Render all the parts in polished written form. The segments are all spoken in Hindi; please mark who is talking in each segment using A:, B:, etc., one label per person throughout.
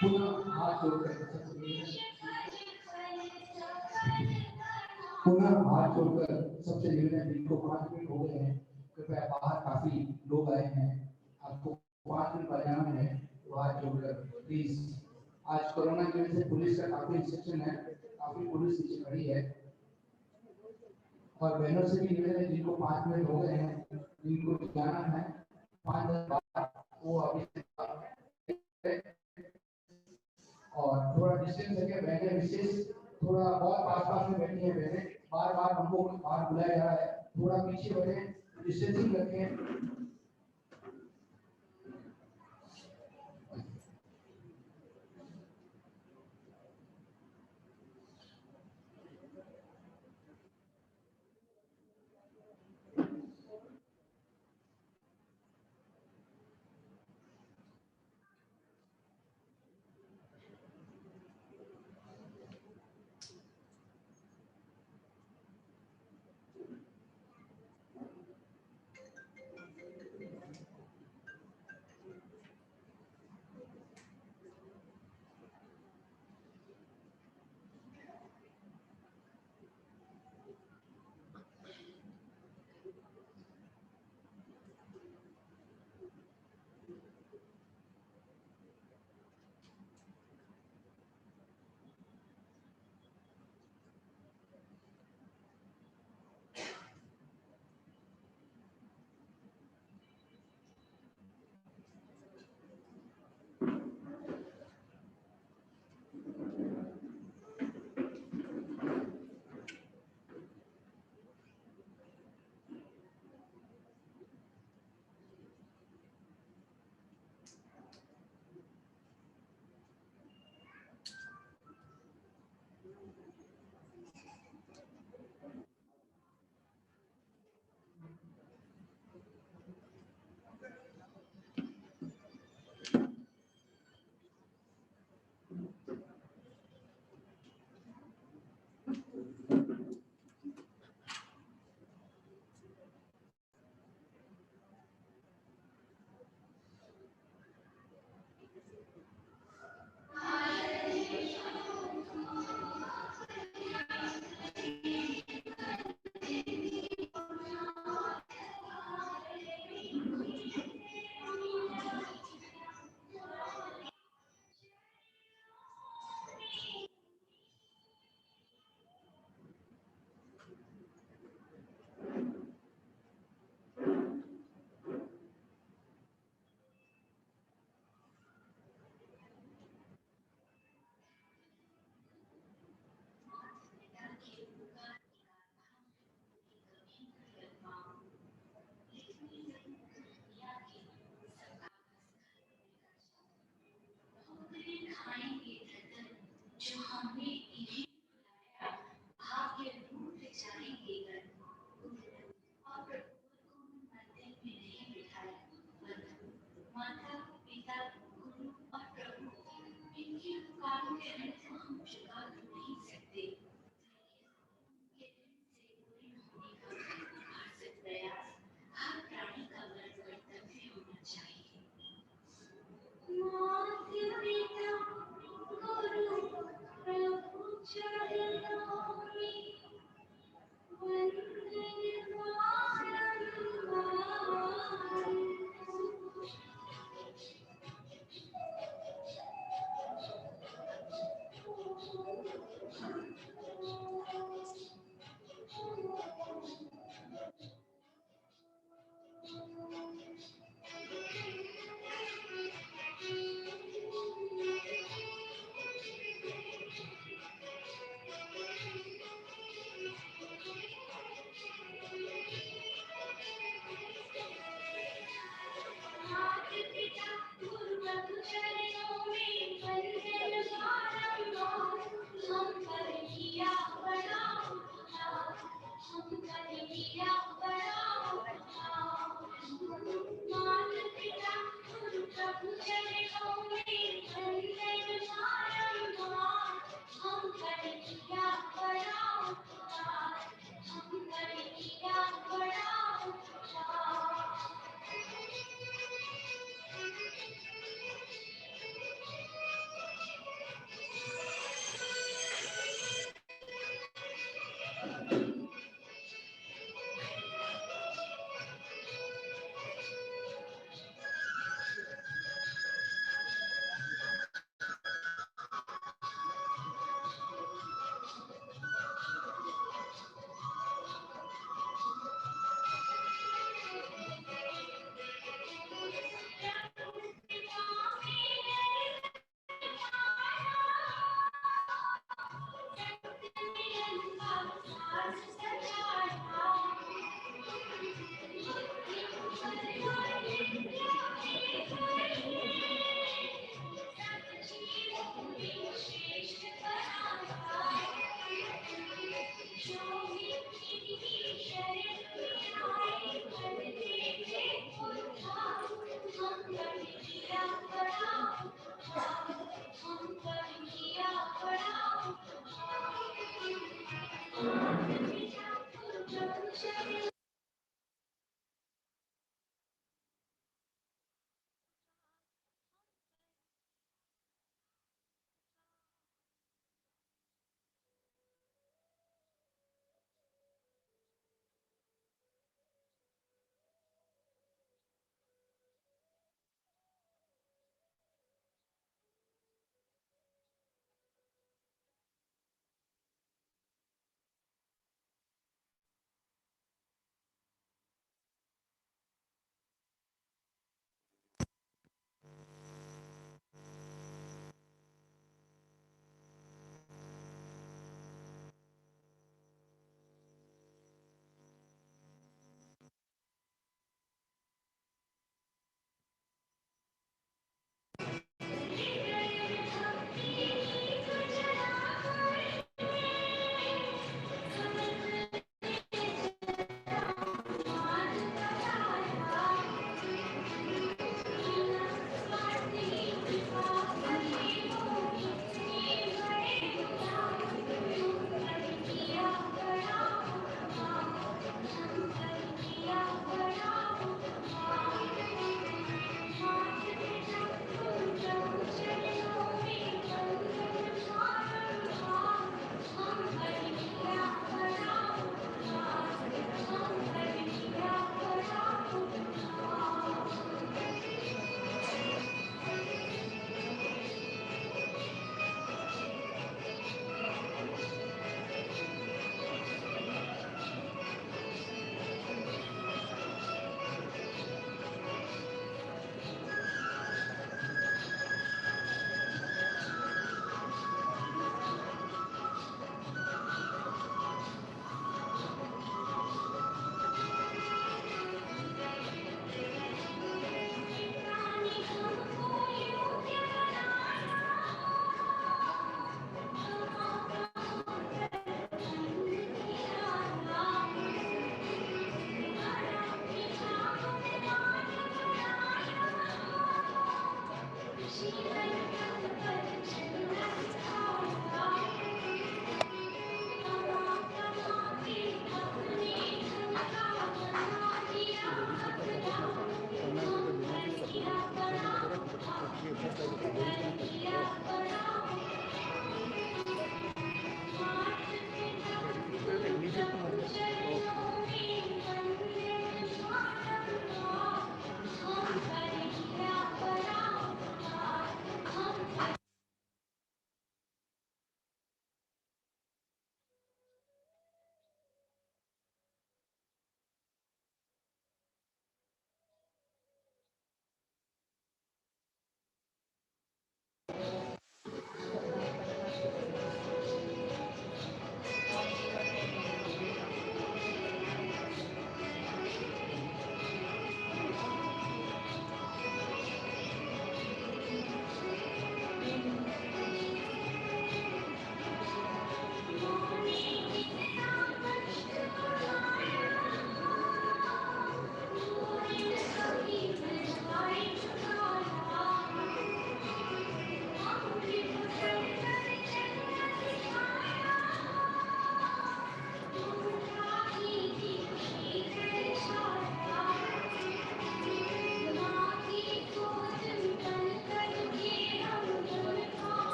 A: पुनः हाथ जोड़कर पुनः हाथ जोड़कर सबसे निवेदन, जिनको 5 मिनट हो गए हैं, कृपया बाहर काफी लोग आए हैं, आपको 5 मिनट बजाना है तो हाथ जोड़कर प्लीज। आज कोरोना की वजह से पुलिस का काफी इंस्ट्रक्शन है, काफी पुलिस नीचे खड़ी है और बहनों से भी निवेदन है, जिनको 5 मिनट हो गए हैं, जिनको जाना है 5-10 बार वो अभी और थोड़ा डिस्टेंस रखे बहने, विशेष थोड़ा बहुत पास में बैठी है बहने, बार बार हमको बाहर बुलाया जा रहा है, थोड़ा पीछे बैठे, डिस्टेंसिंग रखें।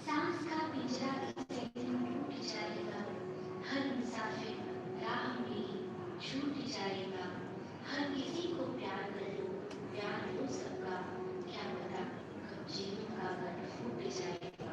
B: सांस का पिंजरा इस दिन टूट जाएगा, हर मुसाफिर राह मेरी छूट जाएगा। हर किसी को प्यार हो सबका, क्या पता कब जीवन का बंध फूट जाएगा।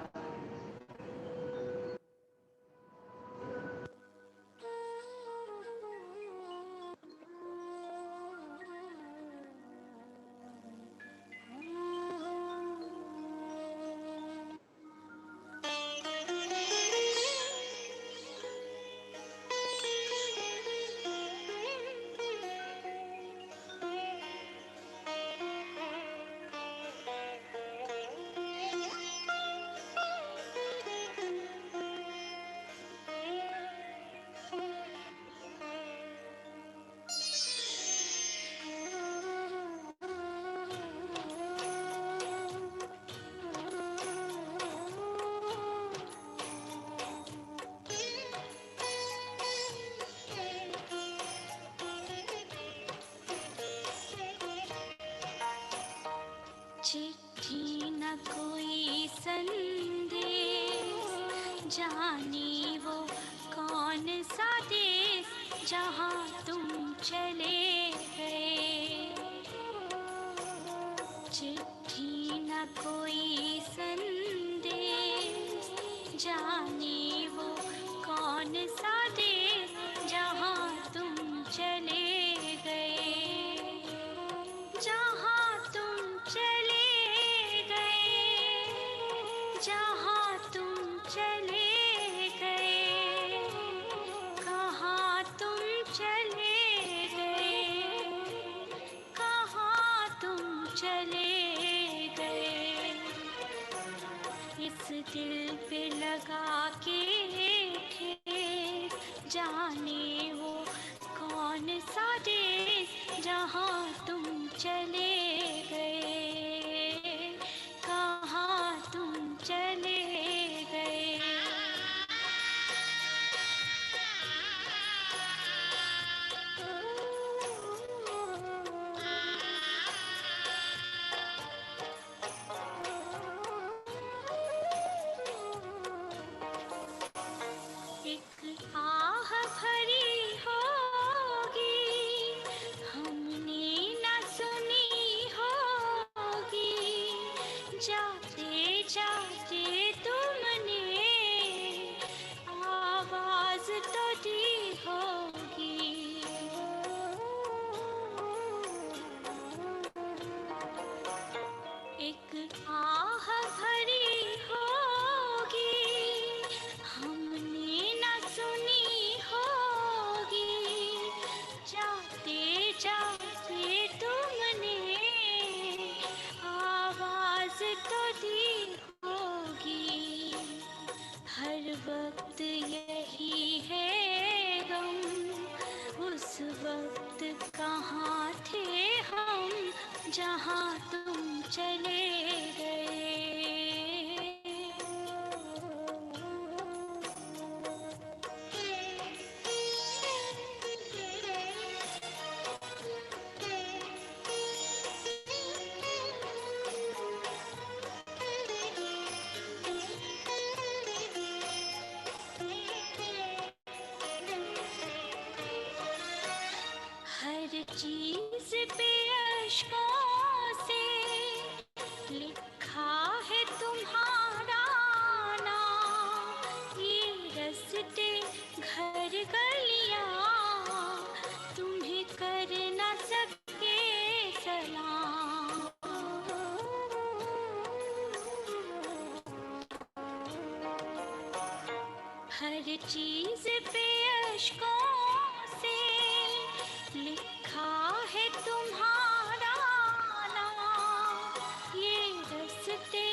B: चिट्ठी न कोई संदेश, जाने वो कौन सा देश जहाँ तुम चले गए। चिट्ठी न कोई संदेश, जाने वो कौन सा देश जहाँ तुम चले गए। जहाँ तुम चले गए, जहाँ तुम चले गए, कहाँ तुम चले गए, कहाँ तुम चले गए। इस दिल पे लगा के ठेस, जाने वो कौन सा देश जहाँ तुम चले गए, कहाँ तुम चले गए। एक आह भरी हो कहाँ तुम चले गए। हर चीज पे अश्कों से लिखा है तुम्हारा नाम। ये रस्ते घर गलियां तुम्हें कर न सके सलाम। हर चीज पे अश्कों से लिखा है तुम्हारा नाम। ये रस्ते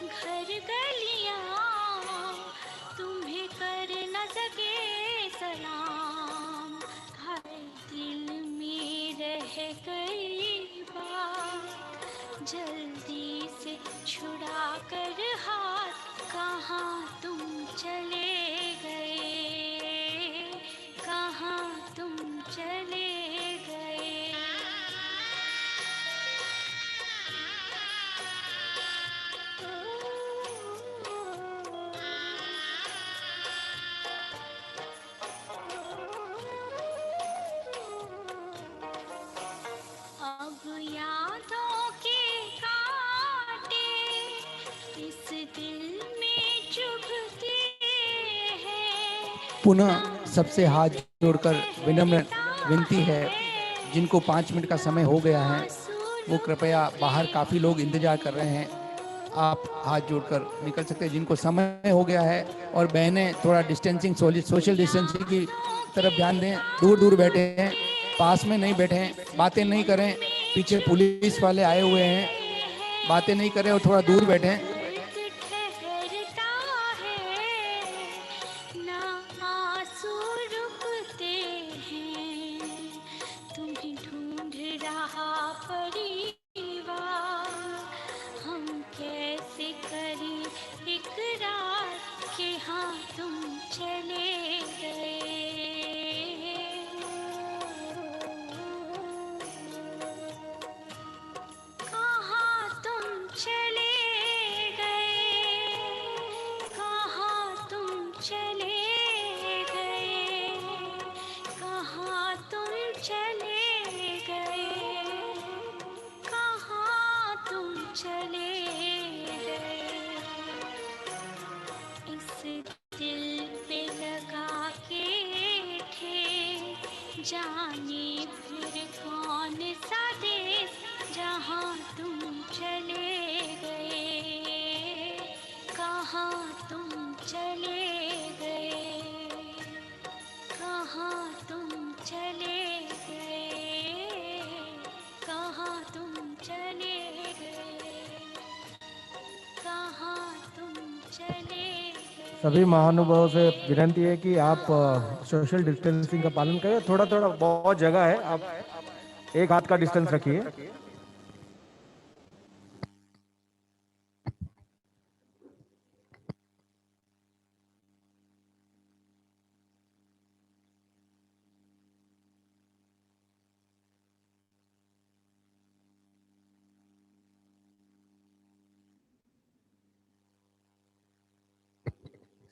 B: घर गलियां तुम्हें कर न सके सलाम। हर दिल में रह गई बात जल्दी से छुड़ा कर हाथ। कहाँ तुम चले गए, कहाँ तुम चले गए। अब यादों के कांटे इस दिल में चुभते हैं।
A: पुनः सबसे हाथ जोड़कर विनम्र विनती है, जिनको 5 मिनट का समय हो गया है वो कृपया, बाहर काफ़ी लोग इंतजार कर रहे हैं, आप हाथ जोड़कर निकल सकते हैं जिनको समय हो गया है। और बहनें थोड़ा डिस्टेंसिंग, सोशल डिस्टेंसिंग की तरफ ध्यान दें। दूर दूर बैठे हैं, पास में नहीं बैठे हैं, बातें नहीं करें। पीछे पुलिस वाले आए हुए हैं, बातें नहीं करें और थोड़ा दूर बैठें।
B: ठहरता है ना आंसू रुकते हैं। तुम्हें ढूंढ रहा परिवार, हम कैसे करें इकरार कि हाँ तुम चले गए। कहाँ तुम चले गए, कहाँ तुम चले गए, कहाँ तुम चले गए, कहाँ तुम चले गए। इस दिल पे लगा के थे जाने फिर कौन सा देश जहाँ तुम चले गए। कहाँ तुम चले गए, कहाँ तुम चले गए, कहाँ तुम चले गए, कहाँ तुम चले गए।
C: सभी महानुभावों से विनती है कि आप सोशल डिस्टेंसिंग का पालन करें। थोड़ा थोड़ा बहुत जगह है, आप एक हाथ का डिस्टेंस रखिए।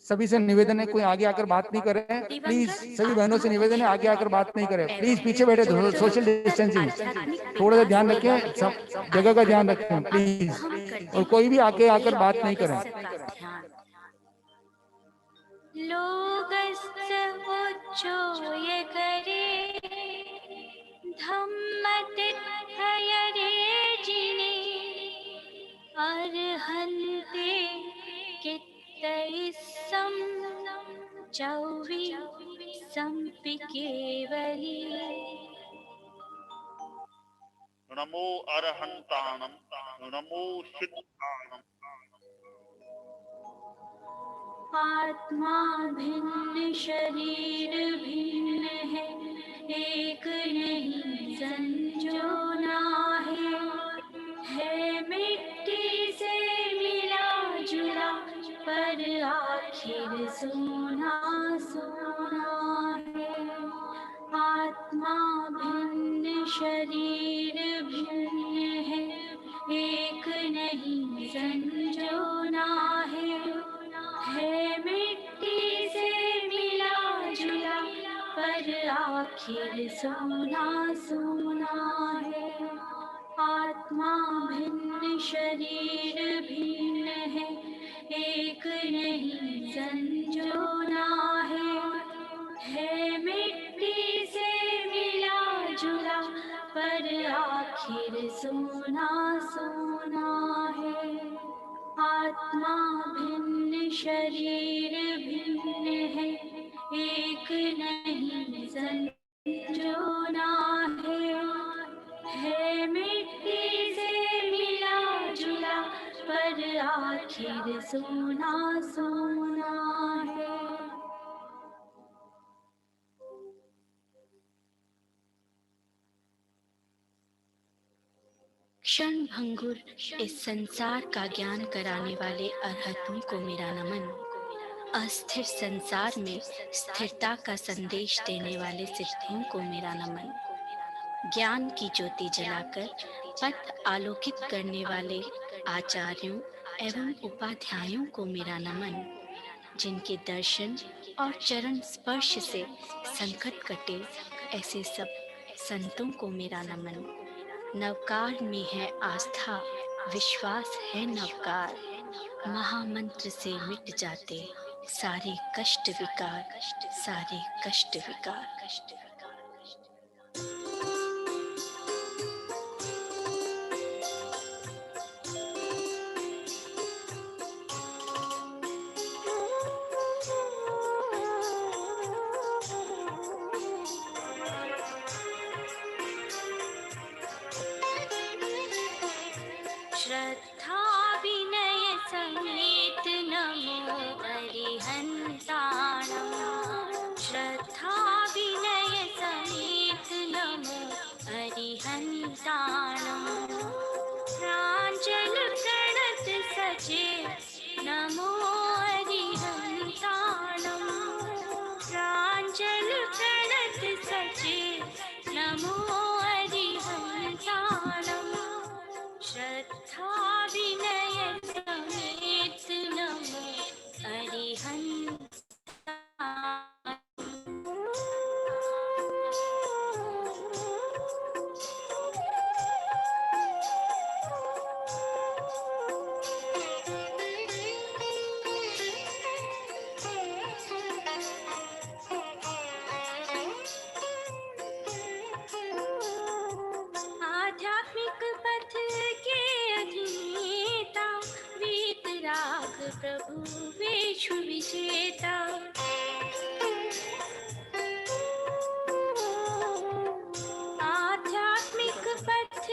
A: सभी से निवेदन है, कोई आगे आकर बात नहीं करें प्लीज। सभी बहनों से निवेदन है, आगे आकर बात नहीं करें प्लीज। पीछे बैठे, सोशल डिस्टेंसिंग थोड़ा सा ध्यान रखें, सब जगह का ध्यान रखें प्लीज। और कोई भी आगे आकर बात नहीं करें।
B: लोग ये करे धम्मत हयरे जिने अर्हन्ते कित्तैसम चौवि संपि केवली।
D: नमो अरहंताणम, नमो सिद्धाणम।
B: आत्मा भिन्न शरीर भिन्न है, एक नहीं संजोना है। आखिर सोना सोना है। आत्मा भिन्न शरीर भिन्न है, एक नहीं संजोना है मिट्टी से मिला जुला पर आखिर सोना सोना है। आत्मा भिन्न शरीर भिन्न है, एक नहीं संजोना है मिट्टी से मिला जुला पर आखिर सोना सोना है। क्षण भंगुर इस संसार का ज्ञान कराने वाले अरहतों को मेरा नमन। अस्थिर संसार में स्थिरता का संदेश देने वाले सिद्धों को मेरा नमन। ज्ञान की ज्योति जलाकर पथ आलोकित करने वाले आचार्यों एवं उपाध्यायों को मेरा नमन। जिनके दर्शन और चरण स्पर्श से संकट कटे, ऐसे सब संतों को मेरा नमन। नवकार में है आस्था, विश्वास है नवकार। महामंत्र से मिट जाते सारे कष्ट विकार, सारे कष्ट विकार। श्रद्धा विनय समेत नमो अरिहंताणम्। श्रद्धा विनय समेत नमो अरिहंताणम्। प्राञ्जल प्रणत सचे नमो अरिहंताणम्। प्राञ्जल प्रणत सचे नमो अरिहंताणम्। श्रद्धा विनय समेत नमो अरिहंताणम्। आध्यात्मिक पथ के अधीता, वीतराग प्रभु वेशु विजेता। आध्यात्मिक पथ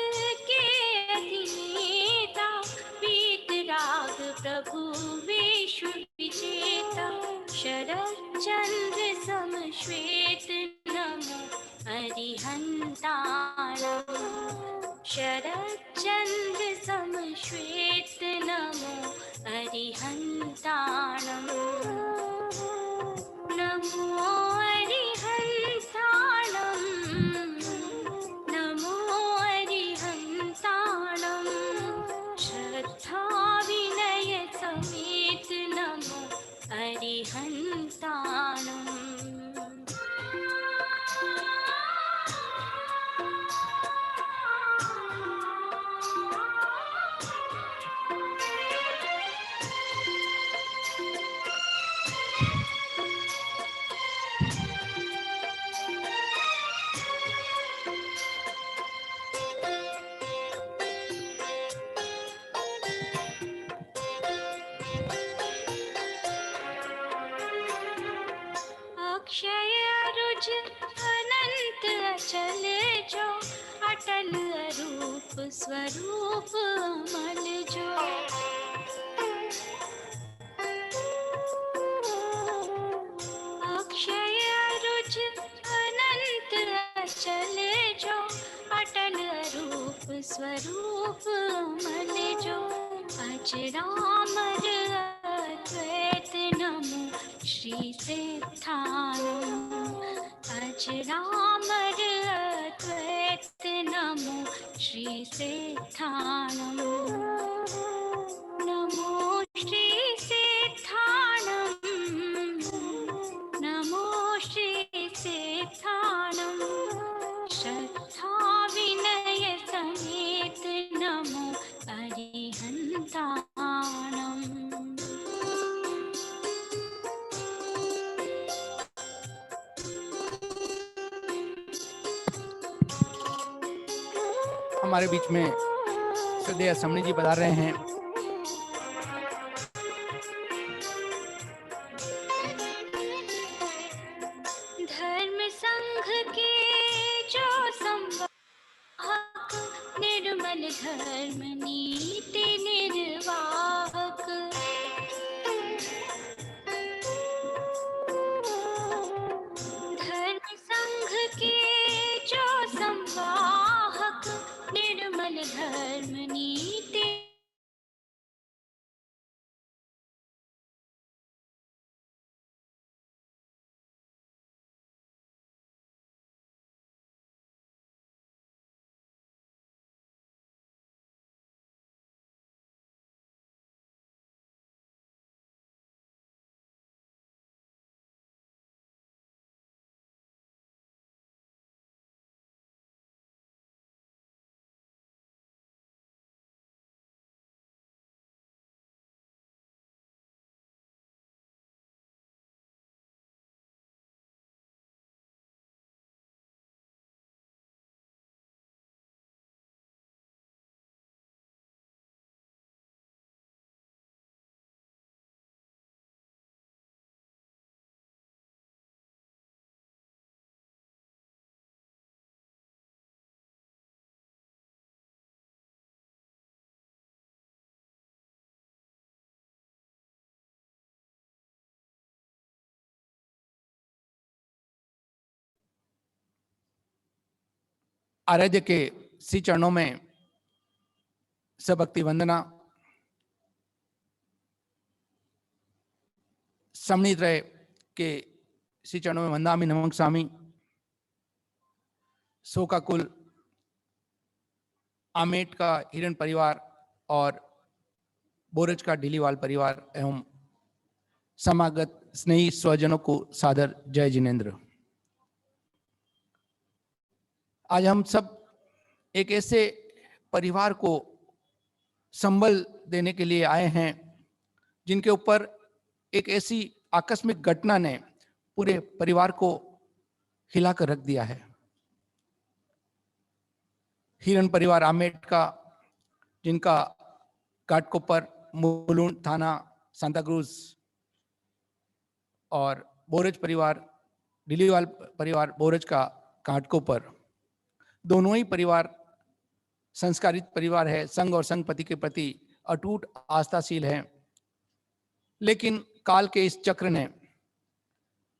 B: के अधीता, वीतराग प्रभु वेशु विजेता। शरद चंद्र सम श्वेत नमो अरिहंताणम्। शरद चंद्र सम श्वेत नमो अरिहंताणम्। नमो अरिहंताणम्। नमो अरिहंताणम्। श्रद्धा विनय समेत नमो अरिहंताणम्। अक्षय रुज अनंत अचल जो, अटल अरूप स्वरूप अमल जो। अक्षय रुज अनंत अचल जो, अटल अरूप स्वरूप अमल जो। अजरामर अद्वैत नमो श्री सिद्धानम्। अजरामर अद्वैत नमो श्री सिद्धानम्। नमो श्री सिद्धानम्। नमो श्री सिद्धानम्।
E: हमारे बीच में श्रद्धेय समणी जी बता रहे हैं।
B: धर्म संघ के जो संवाहक, निर्मल धर्म नीति निर्वाहक, धर्म संघ के जो संवाहक, निर्मल धर्म नीति
E: आराध्य के श्री चरणों में सबक्ति वंदना। समणी त्रय के श्री चरणों में वंदामि नमक स्वामी। सोका कुल, आमेट का हिरण परिवार और बोरज का ढीलीवाल परिवार एवं समागत स्नेही स्वजनों को सादर जय जिनेन्द्र। आज हम सब एक ऐसे परिवार को संबल देने के लिए आए हैं जिनके ऊपर एक ऐसी आकस्मिक घटना ने पूरे परिवार को हिलाकर रख दिया है। हिरन परिवार आमेट का, जिनका घाटकोपर, मुलुंड थाना, सांता क्रूज, और बोरज परिवार, ढीलीवाल परिवार बोरज का घाटकोपर, दोनों ही परिवार संस्कारित परिवार है, संघ और संघपति के प्रति अटूट आस्थाशील है। लेकिन काल के इस चक्र ने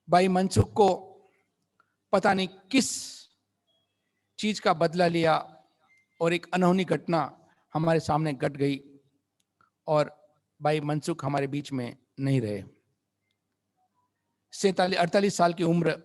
E: भाई मनसुख को पता नहीं किस चीज का बदला लिया और एक अनहोनी घटना हमारे सामने घट गई और भाई मनसुख हमारे बीच में नहीं रहे। 48 साल की उम्र,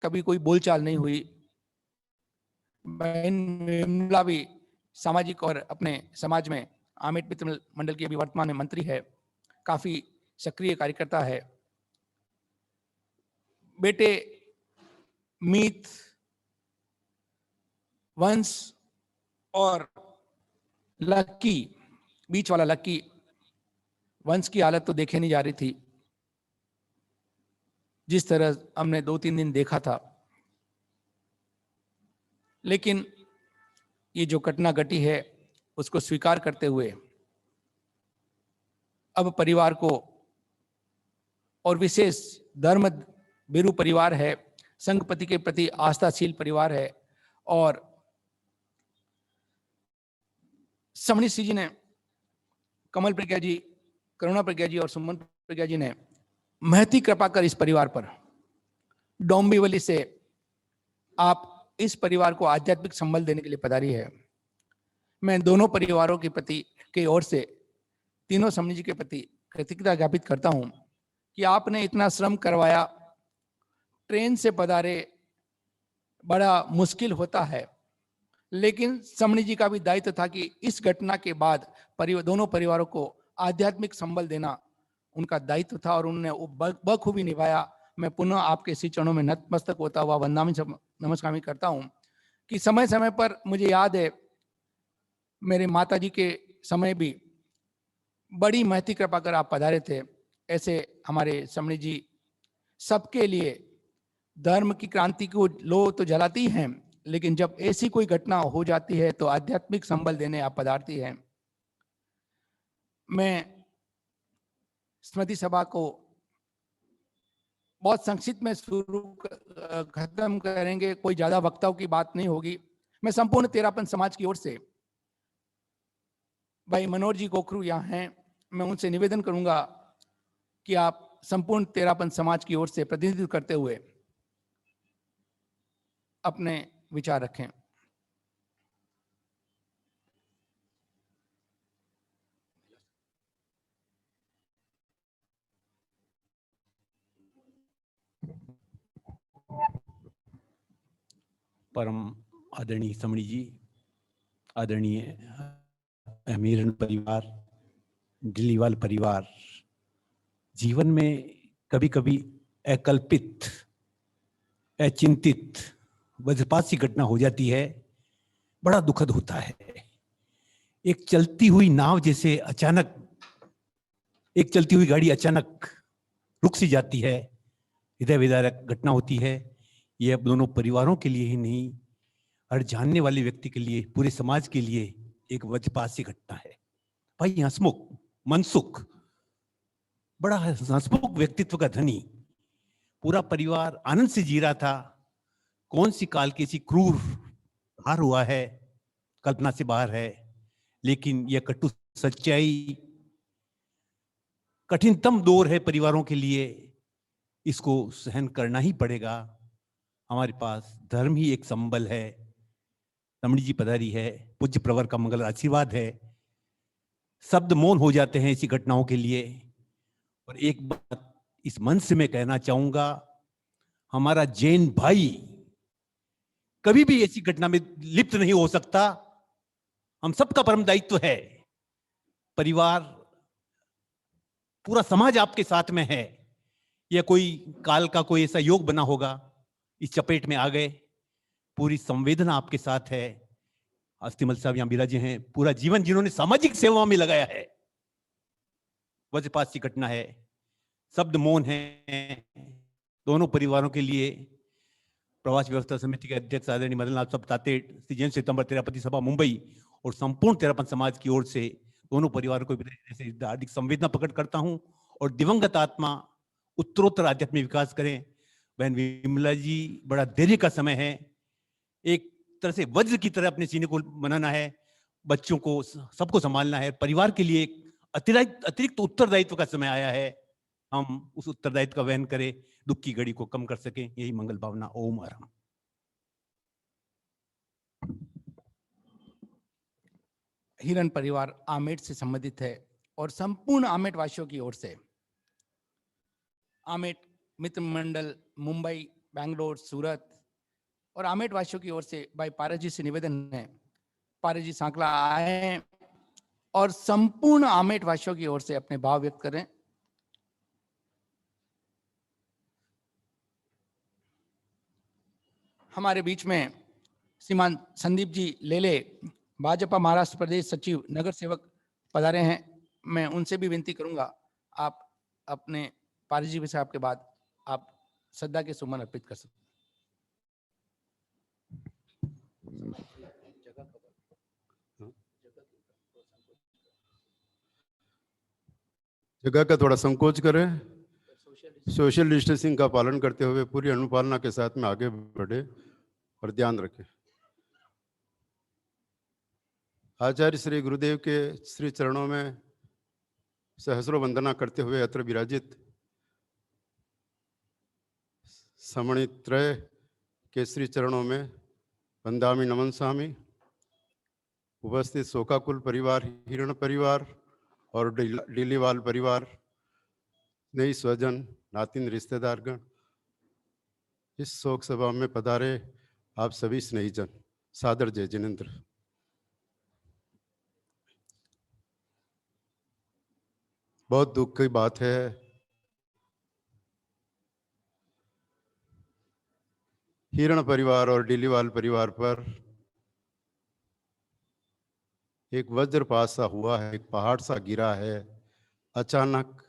E: कभी कोई बोलचाल नहीं हुई। बहन विमला भी सामाजिक और अपने समाज में आमेट मित्र मंडल की अभी वर्तमान में मंत्री है, काफी सक्रिय कार्यकर्ता है। बेटे मीत, वंश और लक्की, बीच वाला लक्की, वंश की हालत तो देखे नहीं जा रही थी जिस तरह हमने 2-3 दिन देखा था। लेकिन ये जो घटना घटी है उसको स्वीकार करते हुए अब परिवार को, और विशेष धर्म बिरु परिवार है, संघपति के प्रति आस्थाशील परिवार है, और समणी जी ने, कमल प्रज्ञा जी, करुणा प्रज्ञा जी और सुमन प्रज्ञा जी ने महती कृपा कर इस परिवार पर डोंबिवली से आप इस परिवार को आध्यात्मिक संबल देने के लिए पधारी है। मैं दोनों परिवारों के प्रति की ओर से तीनों समणी जी के प्रति कृतज्ञता ज्ञापित करता हूं कि आपने इतना श्रम करवाया। ट्रेन से पधारे, बड़ा मुश्किल होता है, लेकिन समणी जी का भी दायित्व था कि इस घटना के बाद दोनों परिवारों को आध्यात्मिक संबल देना उनका दायित्व था और उन्होंने बखूबी निभाया। मैं पुनः आपके श्री चरणों में नतमस्तक होता हुआ वंदनामि नमस्कार करता हूं कि समय समय पर, मुझे याद है मेरे माता जी के समय भी बड़ी महती कृपा कर आप पधारे थे। ऐसे हमारे समणी जी सबके लिए धर्म की क्रांति को लो तो जलाती हैं, लेकिन जब ऐसी कोई घटना हो जाती है तो आध्यात्मिक संबल देने आप पधारती हैं। मैं स्मृति सभा को बहुत संक्षिप्त में खत्म करेंगे, कोई ज्यादा वक्ताओं की बात नहीं होगी। मैं संपूर्ण तेरापन समाज की ओर से, भाई मनोहर जी गोखरू यहाँ हैं, मैं उनसे निवेदन करूंगा कि आप संपूर्ण तेरापन समाज की ओर से प्रतिनिधित्व करते हुए अपने विचार रखें।
F: परम आदरणीय समणी जी, आदरणीय अमीरन परिवार, डिलीवाल परिवार, जीवन में कभी कभी अकल्पित, अचिंतित वज्रपात सी घटना हो जाती है, बड़ा दुखद होता है। एक चलती हुई नाव जैसे अचानक, एक चलती हुई गाड़ी अचानक रुक सी जाती है, हृदय विदारक घटना होती है। यह अब दोनों परिवारों के लिए ही नहीं, हर जानने वाले व्यक्ति के लिए, पूरे समाज के लिए एक वज्रपात सी घटना है। भाई हंसमुख, मनसुख, बड़ा हंसमुख व्यक्तित्व का धनी, पूरा परिवार आनंद से जी रहा था। कौन सी काल की ऐसी क्रूर हार हुआ है, कल्पना से बाहर है, लेकिन यह कटु सच्चाई, कठिनतम दौर है परिवारों के लिए, इसको सहन करना ही पड़ेगा। हमारे पास धर्म ही एक संबल है। समणी जी पधारी है, पूज्य प्रवर का मंगल आशीर्वाद है। शब्द मौन हो जाते हैं ऐसी घटनाओं के लिए। और एक बात इस मंच से मैं कहना चाहूंगा, हमारा जैन भाई कभी भी ऐसी घटना में लिप्त नहीं हो सकता। हम सबका परम दायित्व है। परिवार, पूरा समाज आपके साथ में है। यह कोई काल का कोई ऐसा योग बना होगा, इस चपेट में आ गए। पूरी संवेदना आपके साथ है। अस्तिमल साहब यहां विराजे हैं, पूरा जीवन जिन्होंने सामाजिक सेवा में लगाया है। वज्रपात की घटना है, शब्द मौन है। दोनों परिवारों के लिए प्रवास व्यवस्था समिति के अध्यक्ष आदरणीय मदनलाल सप्ताते, श्री जैन सितंबर तेरापति सभा मुंबई और संपूर्ण तेरापन समाज की ओर से दोनों परिवारों को हार्दिक संवेदना प्रकट करता हूं। और दिवंगत आत्मा उत्तरोत्तर आध्यात्मिक विकास करें। बहन विमला जी, बड़ा धैर्य का समय है। एक तरह से वज्र की तरह अपने सीने को बनाना है, बच्चों को सबको संभालना है। परिवार के लिए एक अतिरिक्त उत्तरदायित्व का समय आया है। हम उस उत्तरदायित्व का वहन करें, दुख की घड़ी को कम कर सकें, यही मंगल भावना। ओम अरहम।
E: हिरन परिवार आमेट से संबंधित है और संपूर्ण आमेट वासियों की ओर से आमेट मित्र मंडल मुंबई, बैंगलोर, सूरत और आमेट वासियों की ओर से भाई पारस जी से निवेदन है, पारस जी सांकला आए और संपूर्ण आमेट वासियों की ओर से अपने भाव व्यक्त करें। हमारे बीच में श्रीमान संदीप जी लेले, भाजपा महाराष्ट्र प्रदेश सचिव, नगर सेवक पधारे हैं। मैं उनसे भी विनती करूंगा, आप अपने पारस जी साहब के बाद आप श्रद्धा के सुमन अर्पित कर सकते हैं।
G: जगह का थोड़ा संकोच करें, सोशल डिस्टेंसिंग का पालन करते हुए पूरी अनुपालना के साथ में आगे बढ़े और ध्यान रखें। आचार्य श्री गुरुदेव के श्री चरणों में सहस्रों वंदना करते हुए अत्र विराजित समणित्रय के श्री चरणों में वंदामि नमनसामि। उपस्थित शोकाकुल परिवार, हिरण परिवार और डीलीवाल परिवार, नई स्वजन, नातिन, रिश्तेदारगण, इस शोक सभा में पधारे आप सभी स्नेहीजन, सादर जय जिनेन्द्र। बहुत दुख की बात है, हिरण परिवार और डीलीवाल परिवार पर एक वज्रपात सा हुआ है, एक पहाड़ सा गिरा है अचानक,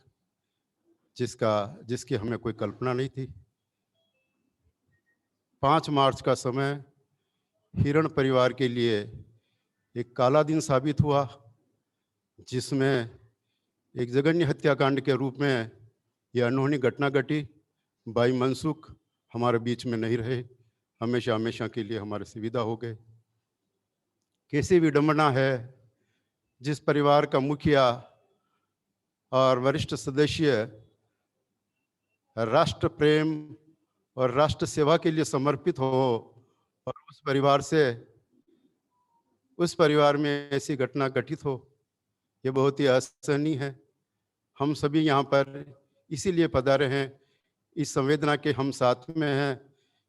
G: जिसकी हमें कोई कल्पना नहीं थी। 5 मार्च का समय हिरण परिवार के लिए एक काला दिन साबित हुआ, जिसमें एक जघन्य हत्याकांड के रूप में यह अनहोनी घटना घटी। भाई मनसुख हमारे बीच में नहीं रहे, हमेशा हमेशा के लिए हमारे से विदा हो गए। कैसी विडंबना है, जिस परिवार का मुखिया और वरिष्ठ सदस्य राष्ट्र प्रेम और राष्ट्र सेवा के लिए समर्पित हो और उस परिवार में ऐसी घटना घटित हो, ये बहुत ही असहनीय है। हम सभी यहाँ पर इसीलिए पधारे हैं, इस संवेदना के हम साथ में हैं।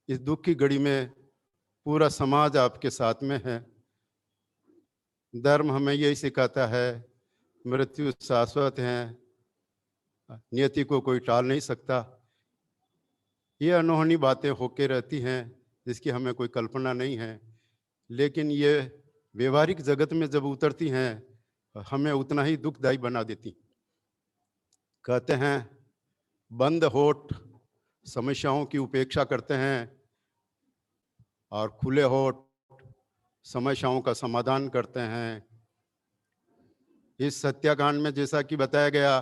G: इस दुख की घड़ी में पूरा समाज आपके साथ में है। धर्म हमें यही सिखाता है, मृत्यु शाश्वत है, नियति को कोई टाल नहीं सकता। ये अनहोनी बातें होके रहती हैं जिसकी हमें कोई कल्पना नहीं है, लेकिन ये व्यवहारिक जगत में जब उतरती हैं हमें उतना ही दुखदायी बना देती। कहते हैं बंद होठ समस्याओं की उपेक्षा करते हैं और खुले होठ समस्याओं का समाधान करते हैं। इस हत्याकांड में जैसा कि बताया गया,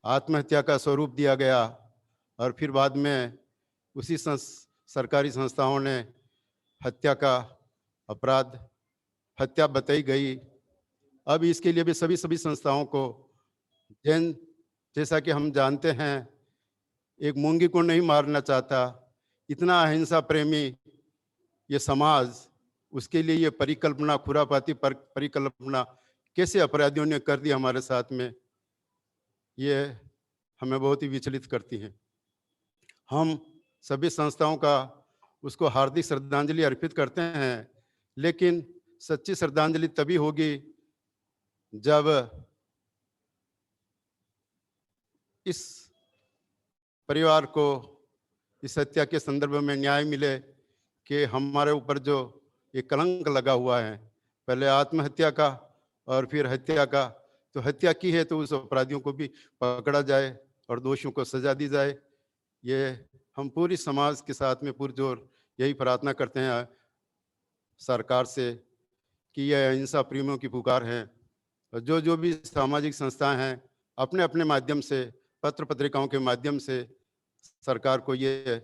G: आत्महत्या का स्वरूप दिया गया और फिर बाद में उसी सरकारी संस्थाओं ने हत्या का अपराध, हत्या बताई गई। अब इसके लिए भी सभी संस्थाओं को जैसा कि हम जानते हैं, एक मूंगी को नहीं मारना चाहता, इतना अहिंसा प्रेमी ये समाज, उसके लिए ये परिकल्पना, खुरापाती परिकल्पना कैसे अपराधियों ने कर दी हमारे साथ में, ये हमें बहुत ही विचलित करती है। हम सभी संस्थाओं का उसको हार्दिक श्रद्धांजलि अर्पित करते हैं, लेकिन सच्ची श्रद्धांजलि तभी होगी जब इस परिवार को इस हत्या के संदर्भ में न्याय मिले कि हमारे ऊपर जो ये कलंक लगा हुआ है, पहले आत्महत्या का और फिर हत्या का, तो हत्या की है तो उस अपराधियों को भी पकड़ा जाए और दोषियों को सजा दी जाए। ये हम पूरी समाज के साथ में पुरजोर यही प्रार्थना करते हैं सरकार से कि यह अहिंसा प्रेमियों की पुकार है। जो भी सामाजिक संस्थाएं हैं अपने अपने माध्यम से, पत्र पत्रिकाओं के माध्यम से सरकार को ये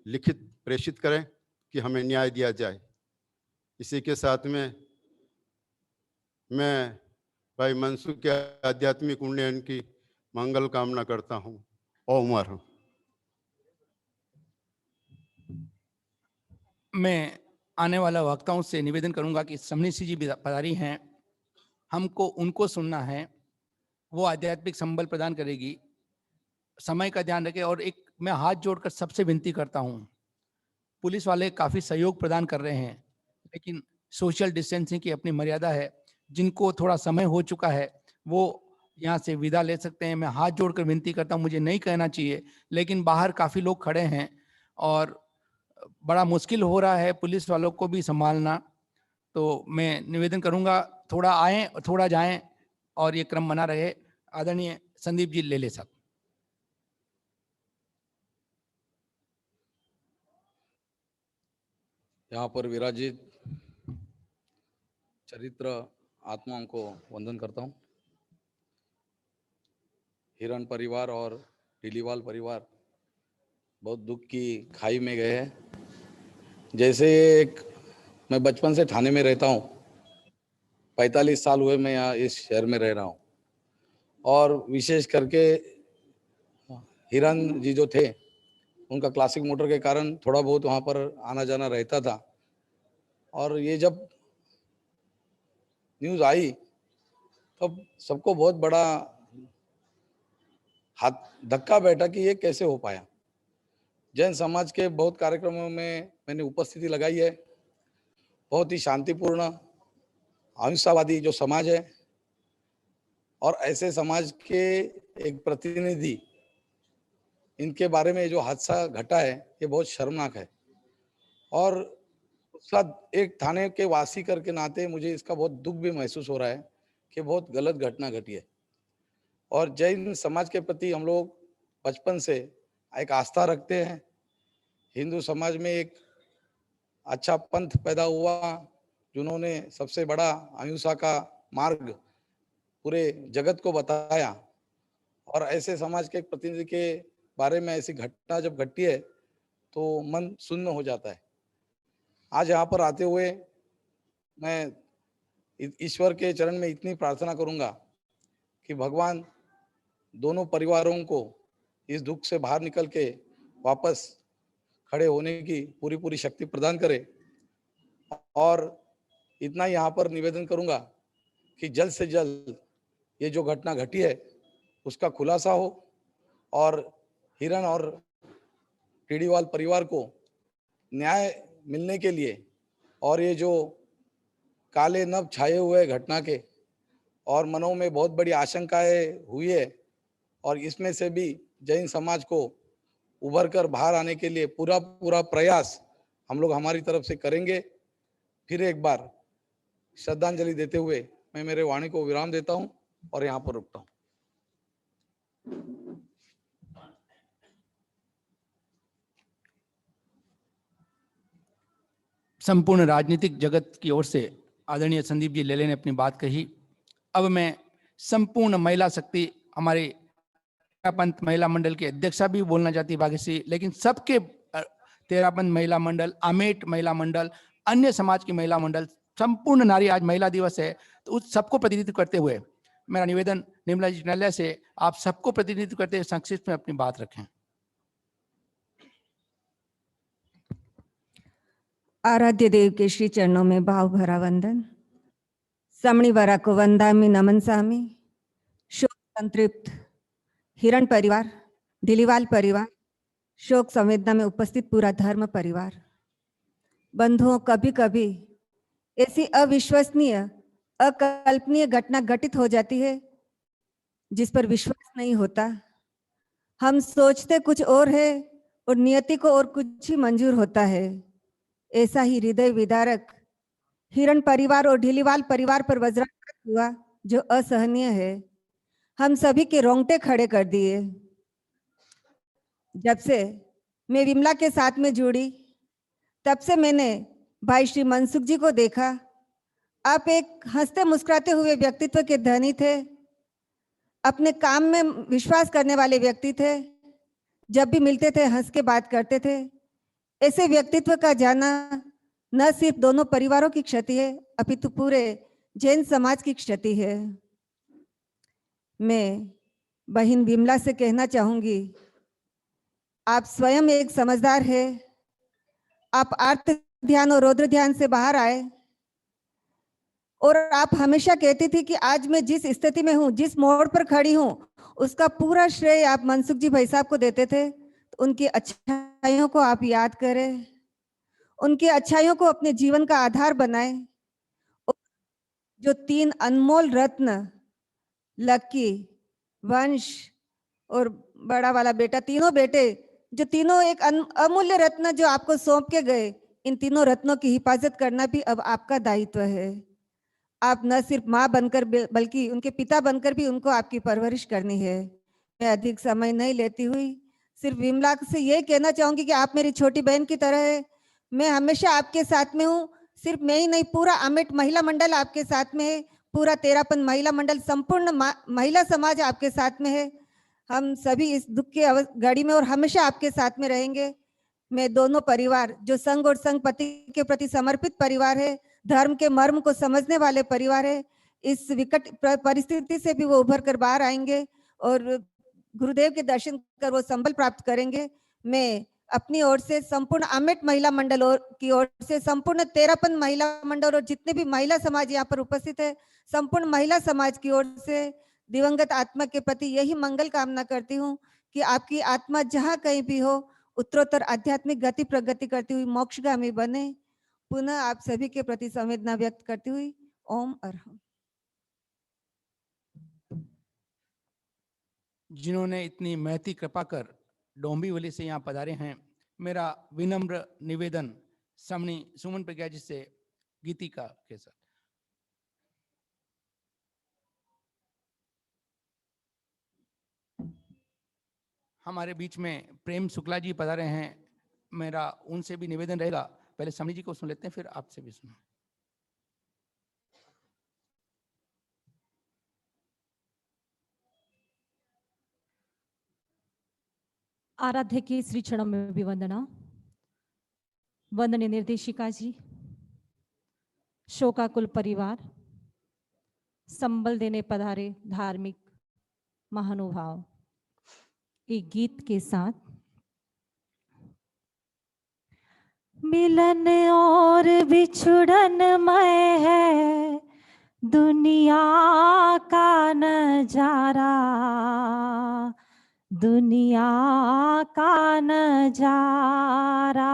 G: लिखित प्रेषित करें कि हमें न्याय दिया जाए। इसी के साथ में मैं भाई मनसुख के आध्यात्मिक उन्नयन की मंगल कामना करता हूँ। ओम हर।
E: मैं आने वाला वक्ताओं से निवेदन करूंगा कि समनीसी जी पधारी हैं, हमको उनको सुनना है, वो आध्यात्मिक संबल प्रदान करेगी। समय का ध्यान रखें। और एक मैं हाथ जोड़कर सबसे विनती करता हूं, पुलिस वाले काफी सहयोग प्रदान कर रहे हैं, लेकिन सोशल डिस्टेंसिंग की अपनी मर्यादा है। जिनको थोड़ा समय हो चुका है वो यहाँ से विदा ले सकते हैं। मैं हाथ जोड़कर विनती करता हूँ, मुझे नहीं कहना चाहिए, लेकिन बाहर काफी लोग खड़े हैं और बड़ा मुश्किल हो रहा है पुलिस वालों को भी संभालना। तो मैं निवेदन करूंगा थोड़ा आएं और थोड़ा जाएं और ये क्रम बना रहे। आदरणीय संदीप जी ले साहब।
H: यहाँ पर विराजित चरित्र आत्माओं को वंदन करता हूँ। हिरन परिवार और ढीलीवाल परिवार बहुत दुख की खाई में गए हैं। जैसे मैं बचपन से ठाणे में रहता हूँ, 45 साल हुए मैं यहाँ इस शहर में रह रहा हूँ, और विशेष करके हिरन जी जो थे उनका क्लासिक मोटर के कारण थोड़ा बहुत वहाँ पर आना जाना रहता था। और ये जब न्यूज़ आई तब सबको बहुत बड़ा हाथ धक्का बैठा कि ये कैसे हो पाया। जैन समाज के बहुत कार्यक्रमों में मैंने उपस्थिति लगाई है। बहुत ही शांतिपूर्ण अहिंसावादी जो समाज है, और ऐसे समाज के एक प्रतिनिधि, इनके बारे में जो हादसा घटा है ये बहुत शर्मनाक है। और उसका एक थाने के वासी करके नाते मुझे इसका बहुत दुख भी महसूस हो रहा है कि बहुत गलत घटना घटी है। और जैन समाज के प्रति हम लोग बचपन से एक आस्था रखते हैं। हिंदू समाज में एक अच्छा पंथ पैदा हुआ जिन्होंने सबसे बड़ा अहिंसा का मार्ग पूरे जगत को बताया, और ऐसे समाज के प्रतिनिधि के बारे में ऐसी घटना जब घटती है तो मन सुन्न हो जाता है। आज यहाँ पर आते हुए मैं ईश्वर के चरण में इतनी प्रार्थना करूंगा कि भगवान दोनों परिवारों को इस दुख से बाहर निकल के वापस खड़े होने की पूरी पूरी शक्ति प्रदान करे। और इतना यहाँ पर निवेदन करूंगा कि जल्द से जल्द ये जो घटना घटी है उसका खुलासा हो, और हिरन और टीडीवाल परिवार को न्याय मिलने के लिए, और ये जो काले नभ छाए हुए घटना के और मनों में बहुत बड़ी आशंकाएं हुई है, और इसमें से भी जैन समाज को उभर कर बाहर आने के लिए पूरा पूरा प्रयास हम लोग हमारी तरफ से करेंगे। फिर एक बार श्रद्धांजलि देते हुए मैं मेरे वाणी को विराम देता हूं और यहाँ पर रुकता हूं।
E: संपूर्ण राजनीतिक जगत की ओर से आदरणीय संदीप जी लेले ने अपनी बात कही। अब मैं संपूर्ण महिला शक्ति, हमारे तेरापंथ महिला मंडल के अध्यक्षा भी बोलना चाहती भाग्यश्री, लेकिन सबके तेरापंथ महिला मंडल, आमेट महिला मंडल, अन्य समाज की महिला मंडल, संपूर्ण नारी आज महिला दिवस है, तो उस सबको प्रतिनिधित्व करते हुए मेरा निवेदन निर्मला जी न्यायालय से आप सबको प्रतिनिधित्व करते हुए संक्षिप्त में अपनी बात रखें।
I: आराध्य देव के श्री चरणों में भाव भरा वंदन। समणिवरा को वंदामि नमनसामि। शोक संतृप्त हिरण परिवार, ढीलीवाल परिवार, शोक संवेदना में उपस्थित पूरा धर्म परिवार, बंधुओं, कभी कभी ऐसी अविश्वसनीय, अकल्पनीय घटना घटित हो जाती है जिस पर विश्वास नहीं होता। हम सोचते कुछ और है और नियति को और कुछ ही मंजूर होता है। ऐसा ही हृदय विदारक हिरण परिवार और ढीलीवाल परिवार पर वज्राघात हुआ जो असहनीय है, हम सभी के रोंगटे खड़े कर दिए। जब से मैं विमला के साथ में जुड़ी तब से मैंने भाई श्री मनसुख जी को देखा। आप एक हंसते मुस्कुराते हुए व्यक्तित्व के धनी थे, अपने काम में विश्वास करने वाले व्यक्ति थे, जब भी मिलते थे हंस के बात करते थे। ऐसे व्यक्तित्व का जाना न सिर्फ दोनों परिवारों की क्षति है अपितु पूरे जैन समाज की क्षति है। मैं बहन विमला से कहना चाहूंगी, आप स्वयं एक समझदार है। आप आर्त ध्यान और रौद्र ध्यान से बाहर आए, और आप हमेशा कहती थी कि आज मैं जिस स्थिति में हूँ, जिस मोड़ पर खड़ी हूँ, उसका पूरा श्रेय आप मनसुख जी भाई साहब को देते थे। तो उनकी अच्छाइयों को आप याद करें, उनकी अच्छाइयों को अपने जीवन का आधार बनाएं। जो 3 अनमोल रत्न, लक्की, वंश और बड़ा वाला बेटा, तीनों बेटे जो तीनों एक अमूल्य रत्न जो आपको सौंप के गए, इन तीनों रत्नों की हिफाजत करना भी अब आपका दायित्व है। आप न सिर्फ माँ बनकर बल्कि उनके पिता बनकर भी उनको आपकी परवरिश करनी है। मैं अधिक समय नहीं लेती हुई सिर्फ विमला से ये कहना चाहूंगी कि आप मेरी छोटी बहन की तरह है। मैं हमेशा आपके साथ में हूँ। सिर्फ मैं ही नहीं, पूरा आमेट महिला मंडल आपके साथ में है, पूरा तेरापंथ महिला मंडल, संपूर्ण महिला समाज आपके साथ में है। हम सभी इस दुख के घड़ी में और हमेशा आपके साथ में रहेंगे। मैं दोनों परिवार जो संघ और संघ पति के प्रति समर्पित परिवार है, धर्म के मर्म को समझने वाले परिवार है, इस विकट परिस्थिति से भी वो उभर कर बाहर आएंगे और गुरुदेव के दर्शन कर वो संबल प्राप्त करेंगे। मैं अपनी ओर से संपूर्ण आमेट महिला मंडल की ओर से संपूर्ण 13 महिला मंडल और जितने भी महिला समाज यहाँ पर उपस्थित है, संपूर्ण महिला समाज की ओर से दिवंगत आत्मा के प्रति यही मंगल कामना करती हूँ कि आपकी आत्मा जहाँ कहीं भी हो उत्तरोत्तर आध्यात्मिक गति प्रगति करती हुई मोक्षगामी बने। पुनः आप सभी के प्रति संवेदना व्यक्त करती हुई ओम अरहम।
E: जिन्होंने इतनी महती कृपा कर डोंबिवली से यहाँ पधारे हैं, मेरा विनम्र निवेदन समणी सुमन प्रज्ञा जी से गीतिका के साथ। हमारे बीच में प्रेम शुक्ला जी पधारे हैं, मेरा उनसे भी निवेदन रहेगा, पहले समणी जी को सुन लेते हैं फिर आपसे भी सुनो।
J: आराध्य के श्री चरणों में भी वंदना। वंदनीय निर्देशिका जी, शोकाकुल परिवार, संबल देने पधारे धार्मिक महानुभाव, एक गीत के साथ। मिलन और बिछुड़न मय है दुनिया का नजारा, दुनिया का नजारा।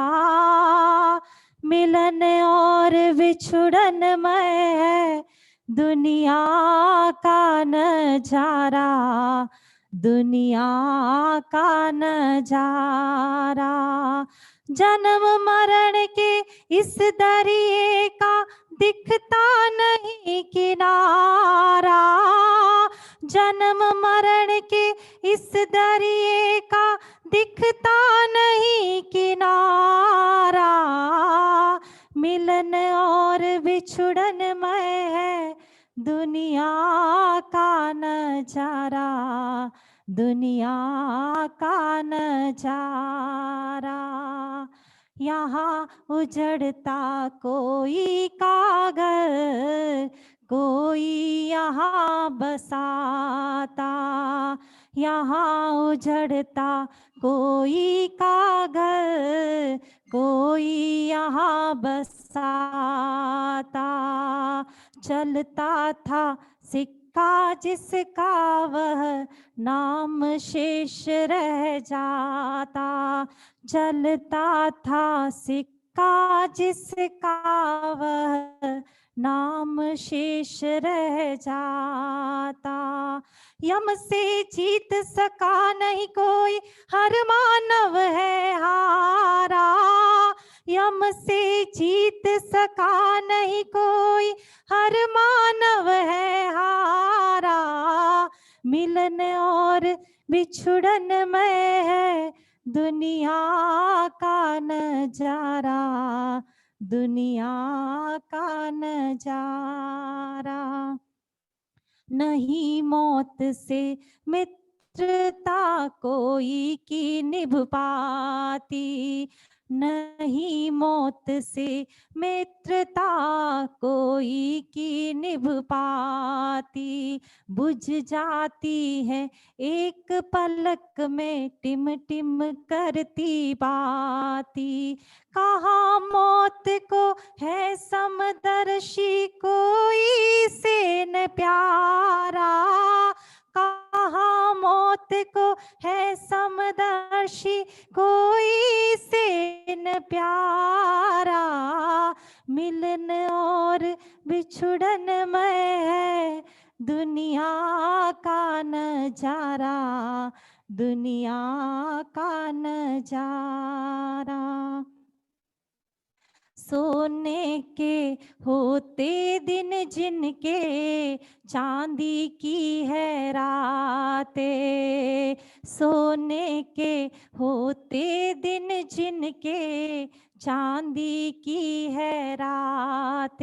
J: मिलन और बिछुड़न मय है दुनिया का नजारा, दुनिया का नजारा। जन्म मरण के इस दरिए का दिखता नहीं किनारा, जन्म मरण के इस दरिए का दिखता नहीं किनारा। मिलन और बिछुड़न मय है दुनिया का नजारा, दुनिया का नजारा। यहाँ उजड़ता कोई का घर, कोई यहाँ बसाता, यहाँ उजड़ता कोई का घर, कोई यहाँ बसाता। चलता था सिक्का जिसका वह नाम शेष रह जाता, चलता था सिक्का जिसका वह नाम शेष रह जाता। यम से जीत सका नहीं कोई, हर मानव है हारा। यम से जीत सका नहीं कोई, हर मानव है हारा। मिलन और बिछुड़न में है दुनिया का नजारा, दुनिया का नजारा। नहीं मौत से मित्रता कोई की निभ पाती, नहीं मौत से मित्रता कोई की निभ पाती। बुझ जाती है एक पलक में टिम टिम करती बाती। कहाँ मौत को है समदर्शी कोई से न प्यारा, कहाँ मौत को है समदर्शी कोई से न प्यारा। मिलन और बिछुड़न में है दुनिया का नजारा, दुनिया का नजारा। सोने के होते दिन जिनके चांदी की है रातें, सोने के होते दिन जिनके चांदी की है रातें।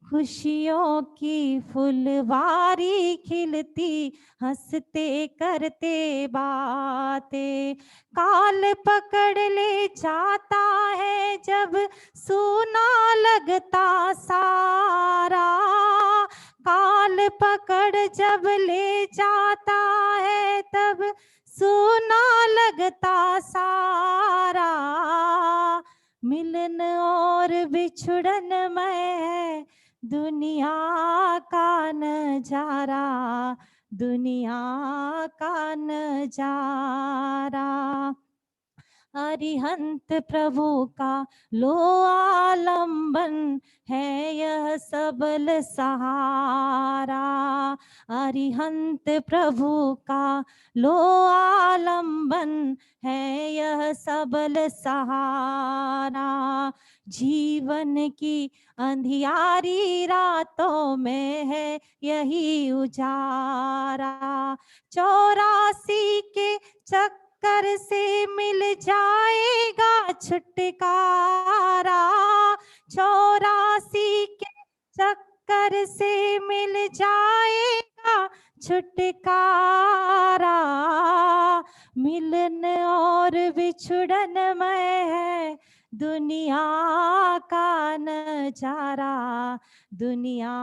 J: खुशियों की फुलवारी खिलती, हंसते करते बातें। काल पकड़ ले जाता है जब सूना लगता सारा, काल पकड़ जब ले जाता है तब सूना लगता सारा। मिलन और बिछड़न में है दुनिया का नजारा, दुनिया का नजारा। अरिहंत प्रभु का लो आलम्बन है यह सबल सहारा, अरिहंत प्रभु का लो आलम्बन है यह सबल सहारा। जीवन की अंधियारी रातों में है यही उजारा, 84 के चक्कर से मिल जाएगा छुटकारा, 84 के चक्कर से मिल जाएगा छुटकारा। मिलन और बिछड़न में है दुनिया का नजारा, दुनिया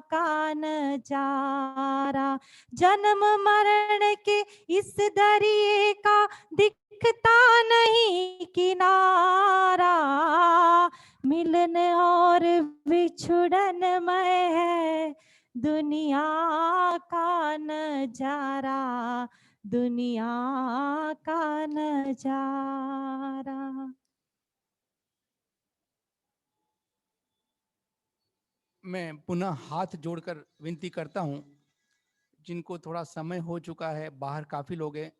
J: का नजारा। जन्म मरण के इस दरिए का दिखता नहीं किनारा, मिलन और बिछड़न में है दुनिया का नजारा, दुनिया का नजारा।
E: मैं पुनः हाथ जोड़कर विनती करता हूं, जिनको थोड़ा समय हो चुका है, बाहर काफ़ी लोग हैं,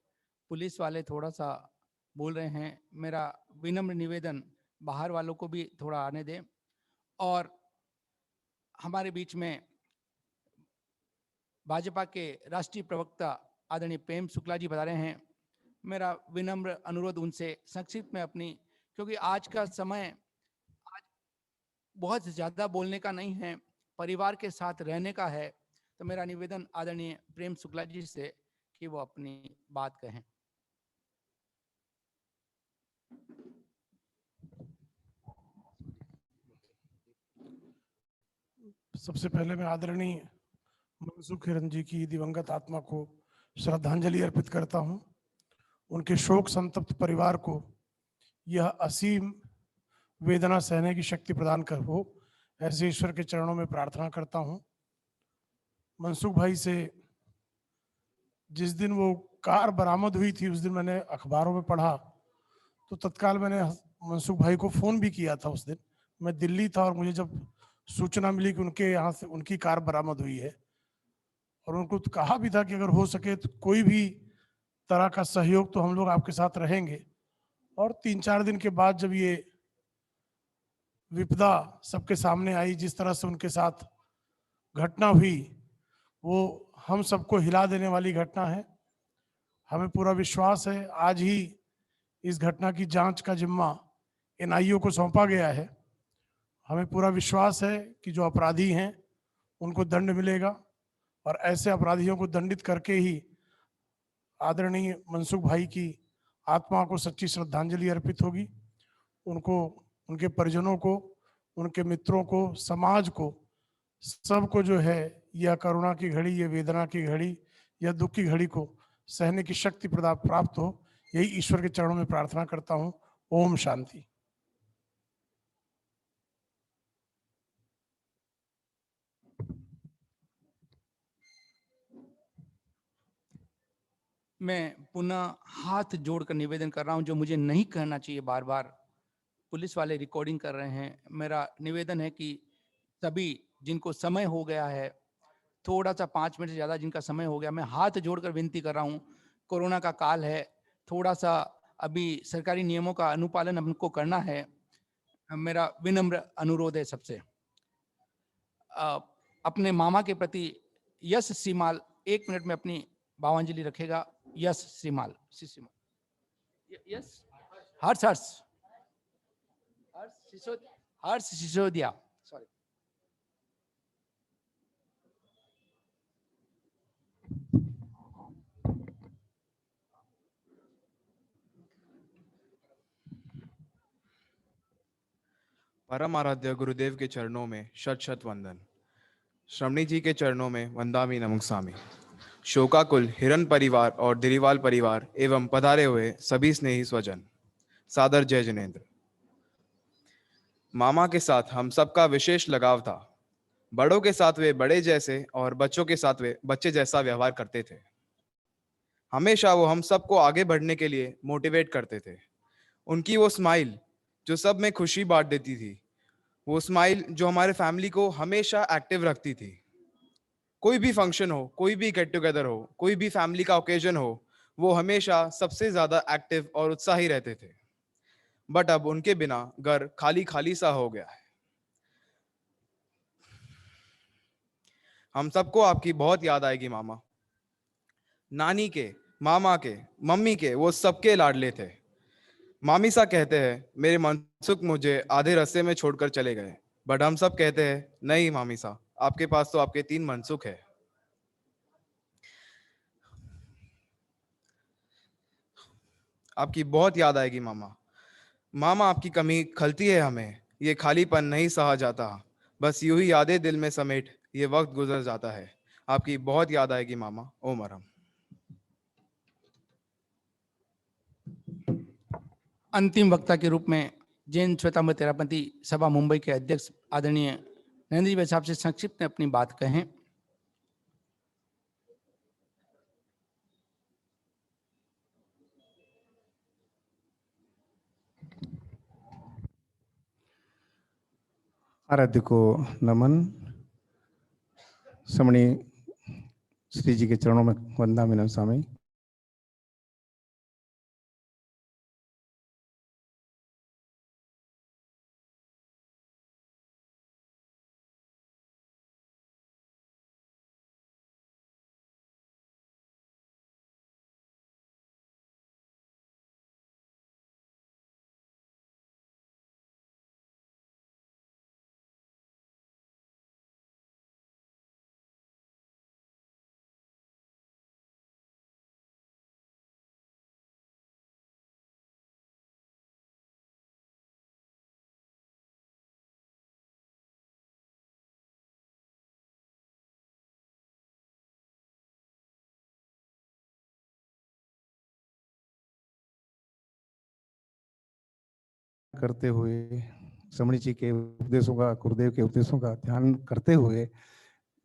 E: पुलिस वाले थोड़ा सा बोल रहे हैं, मेरा विनम्र निवेदन बाहर वालों को भी थोड़ा आने दें। और हमारे बीच में भाजपा के राष्ट्रीय प्रवक्ता आदरणीय प्रेम शुक्ला जी बता रहे हैं। मेरा विनम्र अनुरोध उनसे संक्षिप्त में अपनी, क्योंकि आज का समय बहुत ज़्यादा बोलने का नहीं है, परिवार के साथ रहने का है, तो मेरा निवेदन आदरणीय प्रेम शुक्ला जी से कि वो अपनी बात कहें।
K: सबसे पहले मैं आदरणीय मनसुख हिरन जी की दिवंगत आत्मा को श्रद्धांजलि अर्पित करता हूं। उनके शोक संतप्त परिवार को यह असीम वेदना सहने की शक्ति प्रदान कर हो, ऐसे ईश्वर के चरणों में प्रार्थना करता हूं। मनसुख भाई से जिस दिन वो कार बरामद हुई थी, उस दिन मैंने अखबारों में पढ़ा, तो तत्काल मैंने मनसुख भाई को फोन भी किया था। उस दिन मैं दिल्ली था और मुझे जब सूचना मिली कि उनके यहाँ से उनकी कार बरामद हुई है, और उनको तो कहा भी था कि अगर हो सके तो कोई भी तरह का सहयोग तो हम लोग आपके साथ रहेंगे। और 3-4 दिन के बाद जब ये विपदा सबके सामने आई, जिस तरह से उनके साथ घटना हुई, वो हम सबको हिला देने वाली घटना है। हमें पूरा विश्वास है आज ही इस घटना की जांच का जिम्मा NIO को सौंपा गया है। हमें पूरा विश्वास है कि जो अपराधी हैं उनको दंड मिलेगा, और ऐसे अपराधियों को दंडित करके ही आदरणीय मनसुख भाई की आत्मा को सच्ची श्रद्धांजलि अर्पित होगी। उनको, उनके परिजनों को, उनके मित्रों को, समाज को, सबको जो है यह करुणा की घड़ी, यह वेदना की घड़ी, यह दुख की घड़ी को सहने की शक्ति प्राप्त हो, यही ईश्वर के चरणों में प्रार्थना करता हूँ। ओम शांति।
E: मैं पुनः हाथ जोड़कर निवेदन कर रहा हूं, जो मुझे नहीं कहना चाहिए बार बार। पुलिस वाले रिकॉर्डिंग कर रहे हैं। मेरा निवेदन है कि सभी जिनको समय हो गया है, थोड़ा सा 5 मिनट से ज़्यादा जिनका समय हो गया, मैं हाथ जोड़कर विनती कर रहा हूं। कोरोना का काल है, थोड़ा सा अभी सरकारी नियमों का अनुपालन हमको करना है। मेरा विनम्र अनुरोध है सबसे। अपने मामा के प्रति यश श्रीमाल 1 मिनट में अपनी भावांजलि रखेगा। यश श्रीमाल, यस, हर्ष सिसोदिया, सॉरी।
L: परम आराध्य गुरुदेव के चरणों में शत शत वंदन। श्रमणी जी के चरणों में वंदामि नमस्सामि। शोकाकुल हिरन परिवार और दिरीवाल परिवार एवं पधारे हुए सभी स्नेही स्वजन, सादर जय जिनेन्द्र। मामा के साथ हम सबका विशेष लगाव था। बड़ों के साथ वे बड़े जैसे और बच्चों के साथ वे बच्चे जैसा व्यवहार करते थे। हमेशा वो हम सबको आगे बढ़ने के लिए मोटिवेट करते थे। उनकी वो स्माइल जो सब में खुशी बांट देती थी, वो स्माइल जो हमारे फैमिली को हमेशा एक्टिव रखती थी। कोई भी फंक्शन हो, कोई भी गेट टुगेदर हो, कोई भी फैमिली का ओकेजन हो, वो हमेशा सबसे ज्यादा एक्टिव और उत्साही रहते थे। बट अब उनके बिना घर खाली खाली सा हो गया है। हम सबको आपकी बहुत याद आएगी मामा। नानी के, मामा के, मम्मी के, वो सबके लाडले थे। मामी सा कहते हैं मेरे मनसुख मुझे आधे रास्ते में छोड़कर चले गए, बट हम सब कहते हैं नहीं मामी सा, आपके पास तो आपके 3 मनसुख है। आपकी बहुत याद आएगी मामा। मामा आपकी कमी खलती है हमें, ये खालीपन नहीं सहा जाता, बस यूं ही यादें दिल में समेट ये वक्त गुजर जाता है। आपकी बहुत याद आएगी मामा। ओम अरहम।
E: अंतिम वक्ता के रूप में जैन श्वेतांबर तेरापंथी सभा मुंबई के अध्यक्ष आदरणीय नरेंद्र जी भाई साहब से संक्षिप्त में अपनी बात कहें।
M: आराध्य को नमन। श्रमणी श्री जी के चरणों में वंदामि नमस्सामि। करते हुए श्रमणी जी के उपदेशों का, गुरुदेव के उपदेशों का ध्यान करते हुए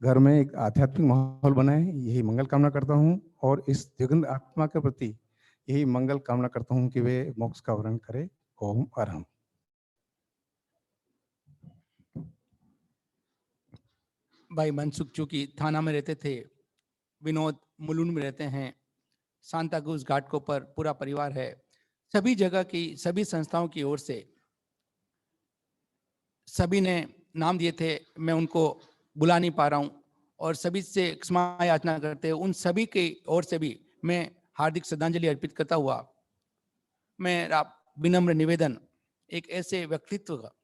M: घर में एक आध्यात्मिक माहौल बनाए, यही मंगल कामना करता हूँ। और इस दिगंत आत्मा के प्रति यही मंगल कामना करता हूँ कि वे मोक्ष का वर्ण करे। ओम अरहम।
E: भाई मनसुख चूंकि थाना में रहते थे, विनोद मुलुंड में रहते हैं, सांताक्रूज घाट को पर पूरा परिवार है। सभी जगह की सभी संस्थाओं की ओर से सभी ने नाम दिए थे, मैं उनको बुला नहीं पा रहा हूं और सभी से क्षमा याचना करते हैं। उन सभी की ओर से भी मैं हार्दिक श्रद्धांजलि अर्पित करता हुआ मेरा विनम्र निवेदन, एक ऐसे व्यक्तित्व का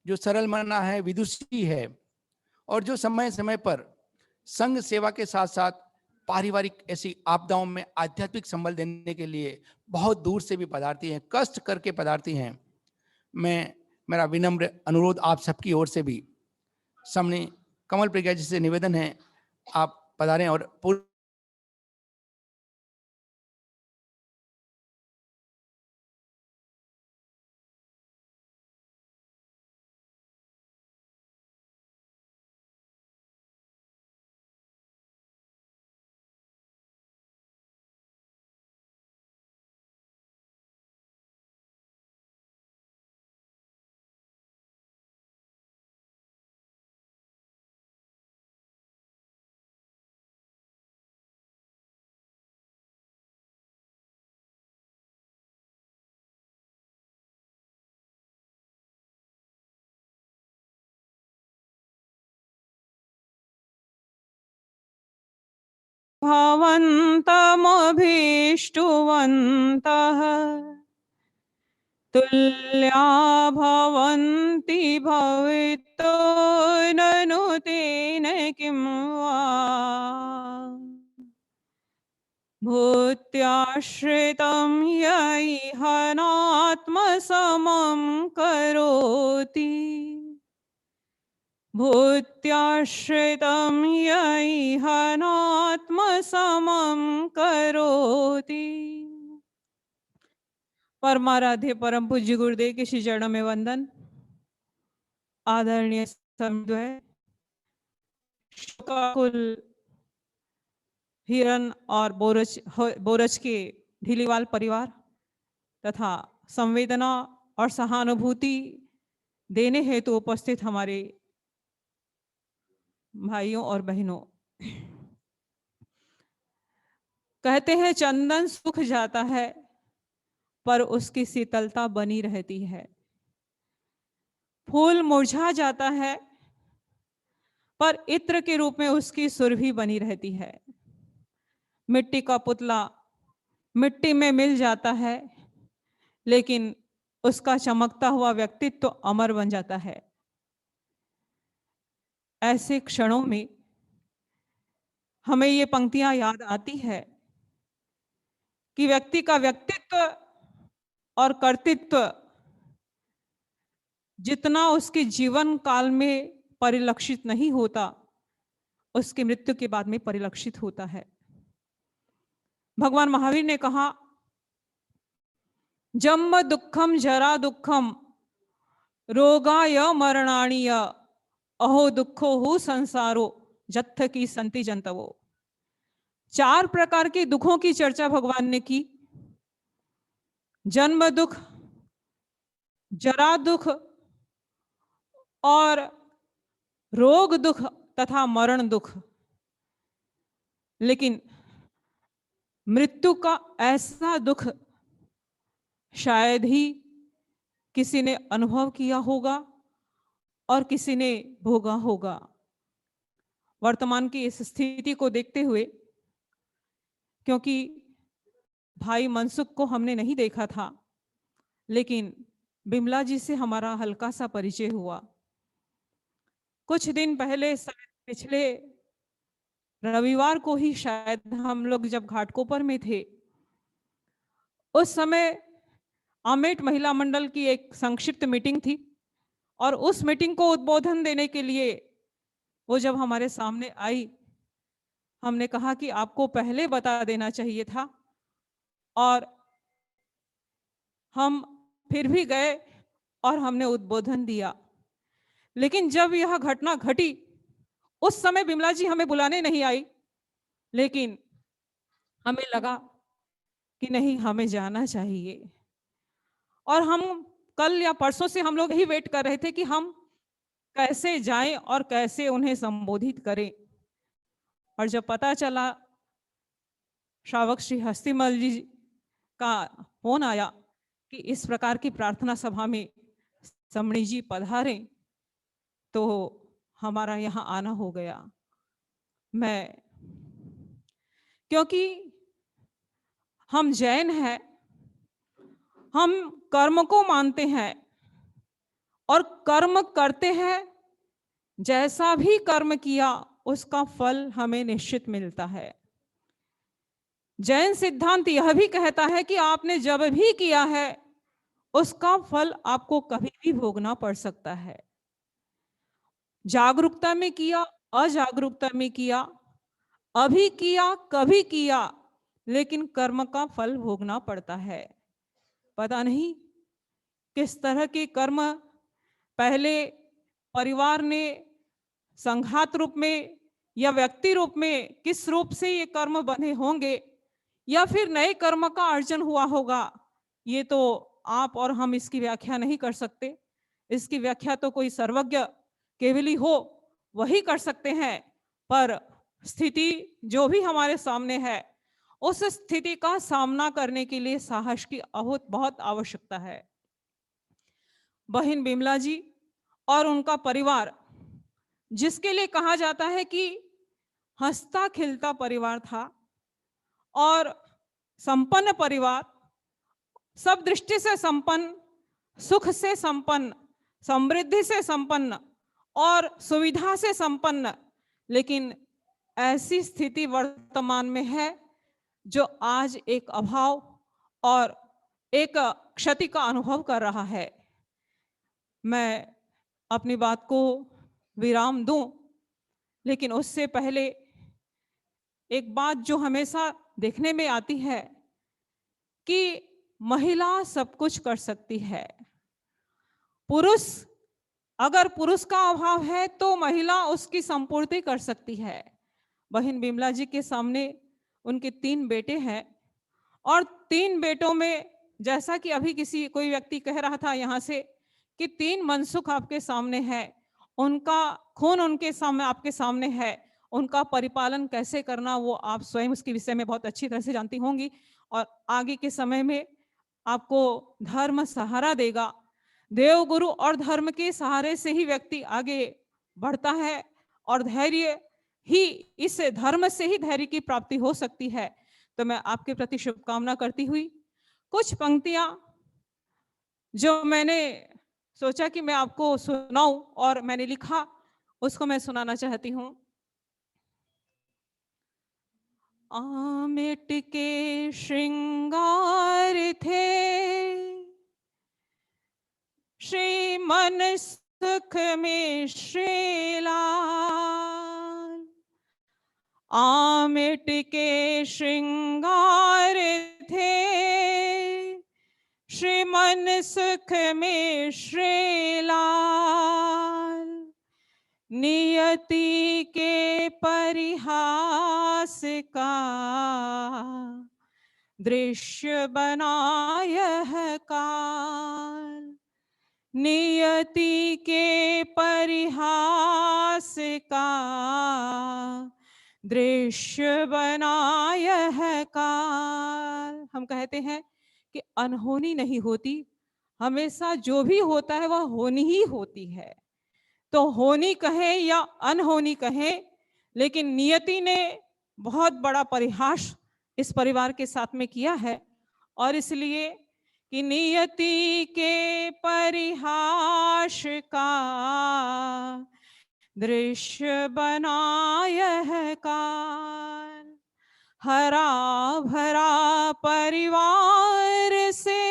E: जो सरल मना है, विदुषी है और जो समय समय पर संघ सेवा के साथ साथ पारिवारिक ऐसी आपदाओं में आध्यात्मिक संबल देने के लिए बहुत दूर से भी पधारती हैं, कष्ट करके पधारती हैं। मेरा विनम्र अनुरोध आप सबकी ओर से भी सामने कमल प्रज्ञा जी से निवेदन है, आप पधारें और
N: भवन्तमभीष्टुवन्तः तुल्या भवन्ति भवितो ननु तेन किं वा भूत्याश्रितं य इह नात्मसमं करोति भूत्याश्रितं यैहानात्मसमं करोति। परमाराध्य परम पूज्य गुरुदेव के श्री चरणों में वंदन। आदरणीय समन्वय शोकाकुल हिरन और बोरज के ढीलीवाल परिवार तथा संवेदना और सहानुभूति देने हेतु उपस्थित हमारे भाइयों और बहनों, कहते हैं चंदन सूख जाता है पर उसकी शीतलता बनी रहती है, फूल मुरझा जाता है पर इत्र के रूप में उसकी सुरभि बनी रहती है, मिट्टी का पुतला मिट्टी में मिल जाता है लेकिन उसका चमकता हुआ व्यक्तित्व तो अमर बन जाता है। ऐसे क्षणों में हमें ये पंक्तियां याद आती है कि व्यक्ति का व्यक्तित्व और कर्तृत्व जितना उसके जीवन काल में परिलक्षित नहीं होता, उसकी मृत्यु के बाद में परिलक्षित होता है। भगवान महावीर ने कहा, जन्म दुखम जरा दुखम रोगाय मरणाणीय अहो दुखो हु संसारो जत्थ की संति जंतवो। 4 प्रकार के दुखों की चर्चा भगवान ने की। जन्म दुख, जरा दुख और रोग दुख तथा मरण दुख। लेकिन मृत्यु का ऐसा दुख शायद ही किसी ने अनुभव किया होगा और किसी ने भोगा होगा। वर्तमान की इस स्थिति को देखते हुए, क्योंकि भाई मनसुख को हमने नहीं देखा था, लेकिन बिमला जी से हमारा हल्का सा परिचय हुआ। कुछ दिन पहले, पिछले रविवार को ही शायद हम लोग जब घाटकोपर में थे, उस समय आमेट महिला मंडल की एक संक्षिप्त मीटिंग थी और उस मीटिंग को उद्बोधन देने के लिए वो जब हमारे सामने आई, हमने कहा कि आपको पहले बता देना चाहिए था, और हम फिर भी गए और हमने उद्बोधन दिया। लेकिन जब यह घटना घटी, उस समय बिमला जी हमें बुलाने नहीं आई, लेकिन हमें लगा कि नहीं, हमें जाना चाहिए। और हम कल या परसों से हम लोग यही वेट कर रहे थे कि हम कैसे जाएं और कैसे उन्हें संबोधित करें। और जब पता चला, श्रावक श्री हस्तिमल जी का फोन आया कि इस प्रकार की प्रार्थना सभा में समणी जी पधारे, तो हमारा यहाँ आना हो गया। क्योंकि हम जैन हैं, हम कर्म को मानते हैं और कर्म करते हैं। जैसा भी कर्म किया उसका फल हमें निश्चित मिलता है। जैन सिद्धांत यह भी कहता है कि आपने जब भी किया है उसका फल आपको कभी भी भोगना पड़ सकता है। जागरूकता में किया, अजागरूकता में किया, अभी किया, कभी किया, लेकिन कर्म का फल भोगना पड़ता है। पता नहीं किस तरह के कर्म पहले परिवार ने संघात रूप में या व्यक्ति रूप में किस रूप से ये कर्म बने होंगे, या फिर नए कर्म का अर्जन हुआ होगा। ये तो आप और हम इसकी व्याख्या नहीं कर सकते। इसकी व्याख्या तो कोई सर्वज्ञ केवल ही हो वही कर सकते हैं। पर स्थिति जो भी हमारे सामने है, उस स्थिति का सामना करने के लिए साहस की बहुत आवश्यकता है। बहन बिमला जी और उनका परिवार, जिसके लिए कहा जाता है कि हंसता खिलता परिवार था और संपन्न परिवार, सब दृष्टि से संपन्न, सुख से संपन्न, समृद्धि से संपन्न और सुविधा से संपन्न, लेकिन ऐसी स्थिति वर्तमान में है जो आज एक अभाव और एक क्षति का अनुभव कर रहा है। मैं अपनी बात को विराम दूं, लेकिन उससे पहले एक बात जो हमेशा देखने में आती है कि महिला सब कुछ कर सकती है। पुरुष, अगर पुरुष का अभाव है तो महिला उसकी संपूर्ति कर सकती है। बहन बिमला जी के सामने उनके 3 बेटे हैं और 3 बेटों में, जैसा कि अभी कोई व्यक्ति कह रहा था यहाँ से कि 3 मनसुख आपके सामने है, उनका खून उनके सामने, आपके सामने है, उनका परिपालन कैसे करना वो आप स्वयं उसके विषय में बहुत अच्छी तरह से जानती होंगी और आगे के समय में आपको धर्म सहारा देगा। देव गुरु और धर्म के सहारे से ही व्यक्ति आगे बढ़ता है और धैर्य ही, इस धर्म से ही धैर्य की प्राप्ति हो सकती है। तो मैं आपके प्रति शुभकामना करती हुई कुछ पंक्तियां जो मैंने सोचा कि मैं आपको सुनाऊं और मैंने लिखा, उसको मैं सुनाना चाहती हूं। आमिट के श्रृंगार थे श्री मन सुख में श्रीलाल, आमिट के श्रृंगार थे श्री मन सुख में श्रीलाल, नियति के परिहास का दृश्य बनाय है काल, नियति के परिहास का दृश्य बनाय है काल। हम कहते हैं कि अनहोनी नहीं होती, हमेशा जो भी होता है वह होनी ही होती है। तो होनी कहे या अनहोनी कहे, लेकिन नियति ने बहुत बड़ा परिहास इस परिवार के साथ में किया है और इसलिए कि नियति के परिहास का दृश्य बनाय है काल, हरा भरा परिवार से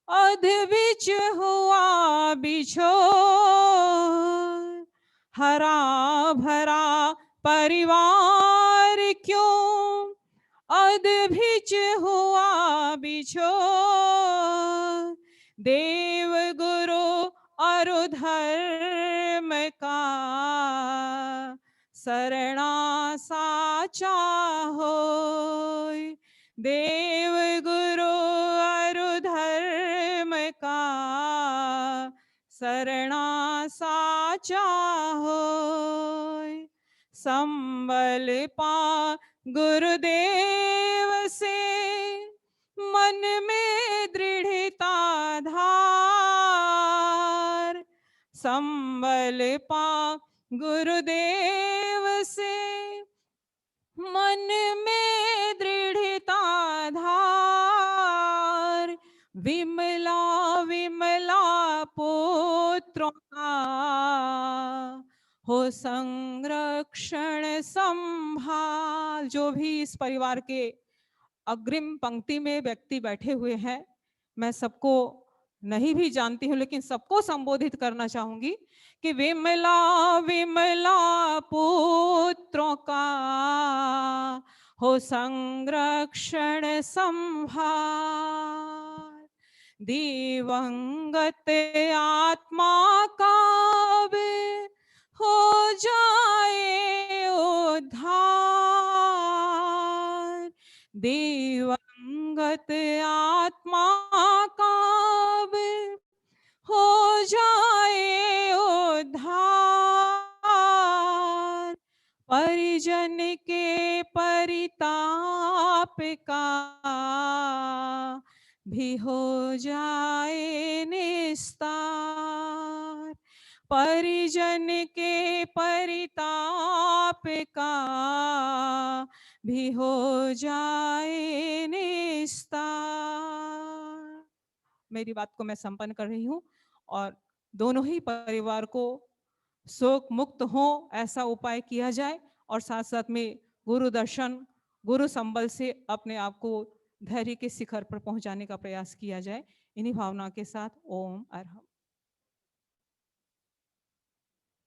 N: अद्विच हुआ बिछोर, हरा भरा परिवार क्यों अद्विच हुआ बिछोर, देव गुरु और धर्म का शरणा साचा होय, देव गुरु और धर्म का शरणा साचा होय, संबल पा गुरुदेव से मन में दृढ़ता धार, संबल पा गुरुदेव से मन में दृढ़ता धार, विमला विमला पुत्रों का हो संरक्षण संभाल। जो भी इस परिवार के अग्रिम पंक्ति में व्यक्ति बैठे हुए हैं, मैं सबको नहीं भी जानती हूँ लेकिन सबको संबोधित करना चाहूंगी कि विमला विमला पुत्रों का हो संरक्षण संभाल, दिवंगत आत्मा का हो जाए उद्धार, दिवंगत आत्मा का हो जाए उद्धार, परिजन के परिताप का भी हो जाए निस्तार, परिजन के परिताप का भी हो जाए निस्तार। मेरी बात को मैं संपन्न कर रही हूँ और दोनों ही परिवार को शोक मुक्त हो ऐसा उपाय किया जाए और साथ साथ में गुरु दर्शन, गुरु संबल से अपने आप को धैर्य के शिखर पर पहुंचाने का प्रयास किया जाए। इन्हीं भावना के साथ ओम अरहम।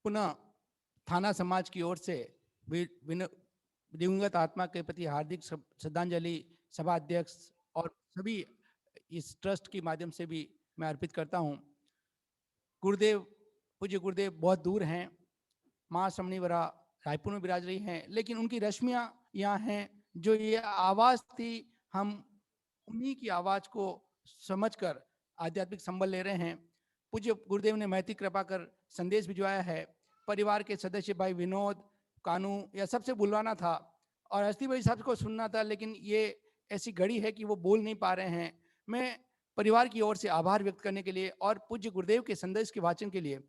E: पुनः थाना समाज की ओर से दिवंगत आत्मा के प्रति हार्दिक श्रद्धांजलि सभा अध्यक्ष और सभी इस ट्रस्ट के माध्यम से भी मैं अर्पित करता हूं। गुरुदेव, पूज्य गुरुदेव बहुत दूर हैं, माँ श्रमणीवरा रायपुर में विराज रही हैं, लेकिन उनकी रश्मियां यहाँ हैं। जो ये आवाज थी, हम उन्हीं की आवाज को समझकर आध्यात्मिक संबल ले रहे हैं। पूज्य गुरुदेव ने महती कृपा कर संदेश भिजवाया है। परिवार के सदस्य भाई विनोद, कानू या सबसे बुलवाना था और हस्ती भाई साहब को सुनना था, लेकिन ये ऐसी घड़ी है कि वो बोल नहीं पा रहे हैं। मैं परिवार की ओर से आभार व्यक्त करने के लिए और पूज्य गुरुदेव के संदेश के वाचन के लिए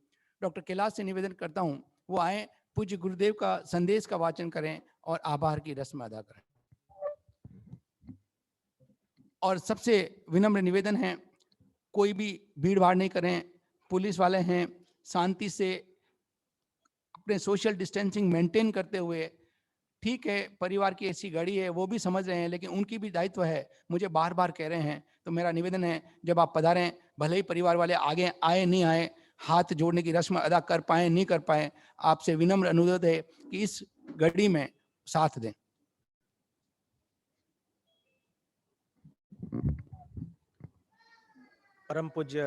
E: डॉक्टर कैलाश से निवेदन करता हूं, वो आए, पूज्य गुरुदेव का संदेश का वाचन करें और आभार की रस्म अदा करें। और सबसे विनम्र निवेदन है, कोई भी भीड़ भाड़ नहीं करें। पुलिस वाले हैं, शांति से अपने सोशल डिस्टेंसिंग मेंटेन करते हुए, ठीक है परिवार की ऐसी घड़ी है, वो भी समझ रहे हैं, लेकिन उनकी भी दायित्व है, मुझे बार बार कह रहे हैं। तो मेरा निवेदन है, जब आप पधारें, भले ही परिवार वाले आगे आए नहीं आए, हाथ जोड़ने की रस्म अदा कर पाए नहीं कर पाए, आपसे विनम्र अनुरोध है कि इस घड़ी में साथ दें।
C: परम पूज्य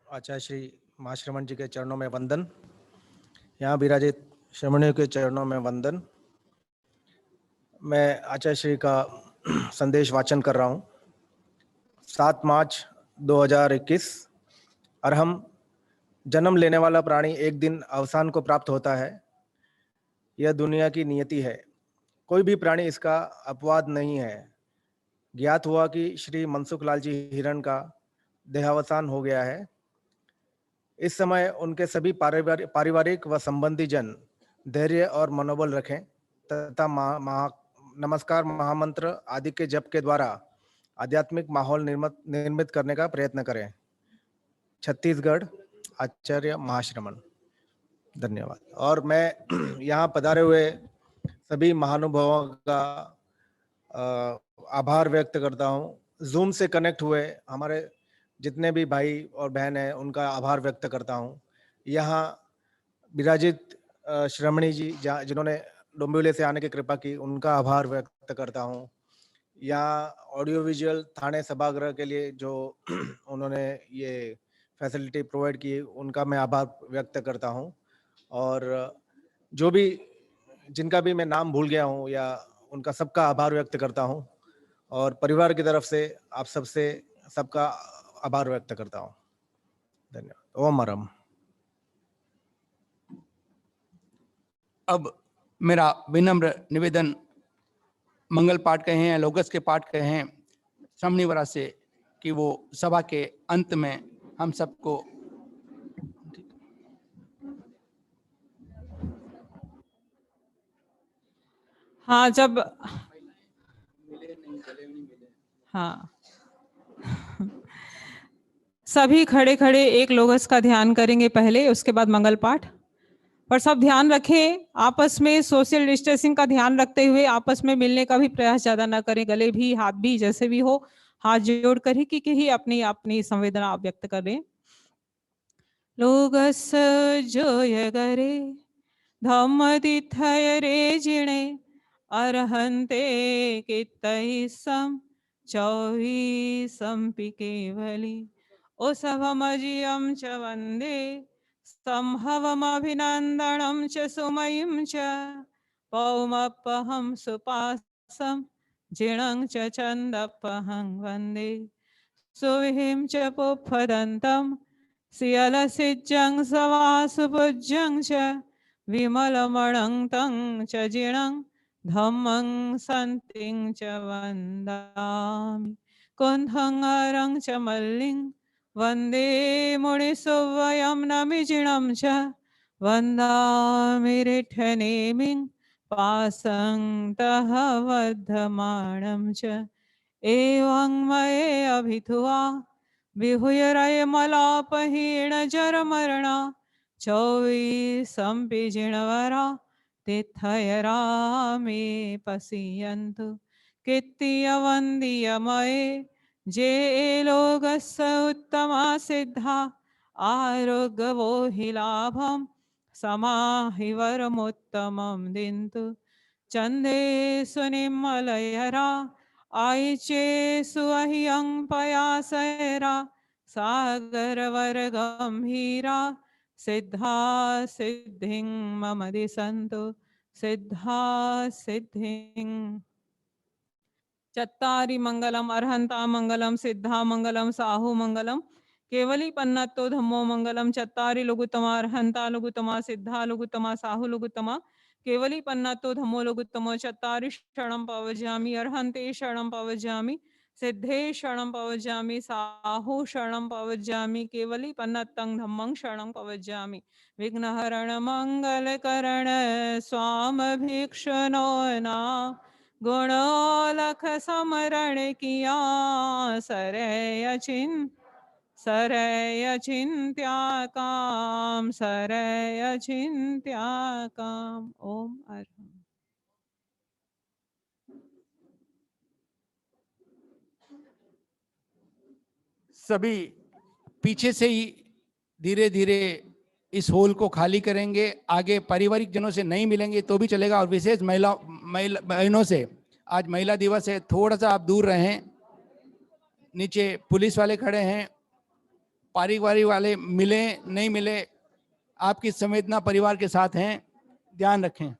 C: आचार्य श्री माँ श्रमण जी के चरणों में वंदन। यहाँ विराजित श्रमणियों के चरणों में वंदन। मैं आचार्य श्री का संदेश वाचन कर रहा हूँ। 7 मार्च 2021। अरहम, जन्म लेने वाला प्राणी एक दिन अवसान को प्राप्त होता है। यह दुनिया की नियति है, कोई भी प्राणी इसका अपवाद नहीं है। ज्ञात हुआ कि श्री मनसुख लाल जी हिरण का देहावसान हो गया है। इस समय उनके सभी पारिवारिक व संबंधी जन धैर्य और मनोबल रखें तथा नमस्कार महामंत्र आदि के जप के द्वारा आध्यात्मिक माहौल निर्मित करने का प्रयत्न करें। छत्तीसगढ़, आचार्य महाश्रमण। धन्यवाद। और मैं यहाँ पधारे हुए सभी महानुभावों का आभार व्यक्त करता हूँ। जूम से कनेक्ट हुए हमारे जितने भी भाई और बहन हैं, उनका आभार व्यक्त करता हूँ। यहाँ विराजित श्रमणी जी जिन्होंने डोंबिवली से आने की कृपा की, उनका आभार व्यक्त करता हूँ। यहाँ ऑडियो विजुअल थाने सभागृह के लिए जो उन्होंने ये फैसिलिटी प्रोवाइड की, उनका मैं आभार व्यक्त करता हूँ। और जो भी जिनका भी मैं नाम भूल गया हूँ या उनका सबका आभार व्यक्त करता हूँ। और परिवार की तरफ से आप सबसे सबका आभार व्यक्त करता हूँ। धन्यवाद। ओम अरम।
E: अब मेरा विनम्र निवेदन मंगल पाठ कहे हैं, लोगस के पाठ कहे हैं श्रमणीवरा से, कि वो सभा के अंत में हम सबको
N: हाँ जब हाँ सभी खड़े खड़े एक लोगस का ध्यान करेंगे पहले, उसके बाद मंगल पाठ। पर सब ध्यान रखें, आपस में सोशल डिस्टेंसिंग का ध्यान रखते हुए आपस में मिलने का भी प्रयास ज्यादा ना करें। गले भी, हाथ भी, जैसे भी हो, हाथ जोड़ कर ही अपनी अपनी संवेदना व्यक्त करें। लोगस जोय करे धम्म तिथय रे जिणे अरहंते कितहि सम 24 केवली ओ सभमजियं च वन्दे संभवमभिनन्दनं च सुमयीं च पौमपहं सुपासं जिणं च चन्दपहं वन्दे सुविहिं च पुप्फदन्तं सियलसिज्जं सवासुपूज्यं च विमलमणं तं च जिणं धम्मं सन्तिं च वन्दामि कुन्धं अरं च मल्लिं वन्दे मुनिसुवयं नमिजिणं च वन्दामि रिठनेमिं पासं तः वर्धमानं च एवं मये अभिधुआ विहुयरयमलापहीण जरमरणा 24 जिणवरा तिथयरामे पश्यन्तु कीर्तियवन्दीयमये जे लोकस्य उत्तमा सिद्धा आरोग्यवो हि लाभं समाहि वरमुत्तमं दिन्तु चन्दे सुनिर्मलयरा आयिचे सुअह्यं पयासयरा सागर वर गंभीरा सिद्धा सिद्धिं मम दिशन्तु सिद्धा सिद्धिं चत्तारि मंगलम अर्हंता मंगलम सिद्धा मंगलम साहु मंगलम केवली पन्नतो धम्मो मंगलम चत्तारि लघुतमा अर्हंता लघुतमा सिद्धा लघुतमा साहु लघुतमा केवली पन्नतो धम्मो लघुतमो चत्तारि शरणं पवज्यामि अर्हन्ते शरणं पवज्यामि सिद्धे शरणं पवज्यामि साहु शरणं पवज्यामि केवली पन्नतं धम्मं शरणं पवज्यामि विघ्नहरण मंगलकरण स्वाम भिक्षुनो ना गुणोलख समरण किया सरय चिंत्या काम ओम अर्हं।
E: सभी पीछे से ही धीरे धीरे इस हॉल को खाली करेंगे। आगे पारिवारिक जनों से नहीं मिलेंगे तो भी चलेगा, और विशेष बहनों से आज महिला दिवस है, थोड़ा सा आप दूर रहें। नीचे पुलिस वाले खड़े हैं, पारिवारिक वाले मिले नहीं मिले आपकी संवेदना परिवार के साथ हैं, ध्यान रखें।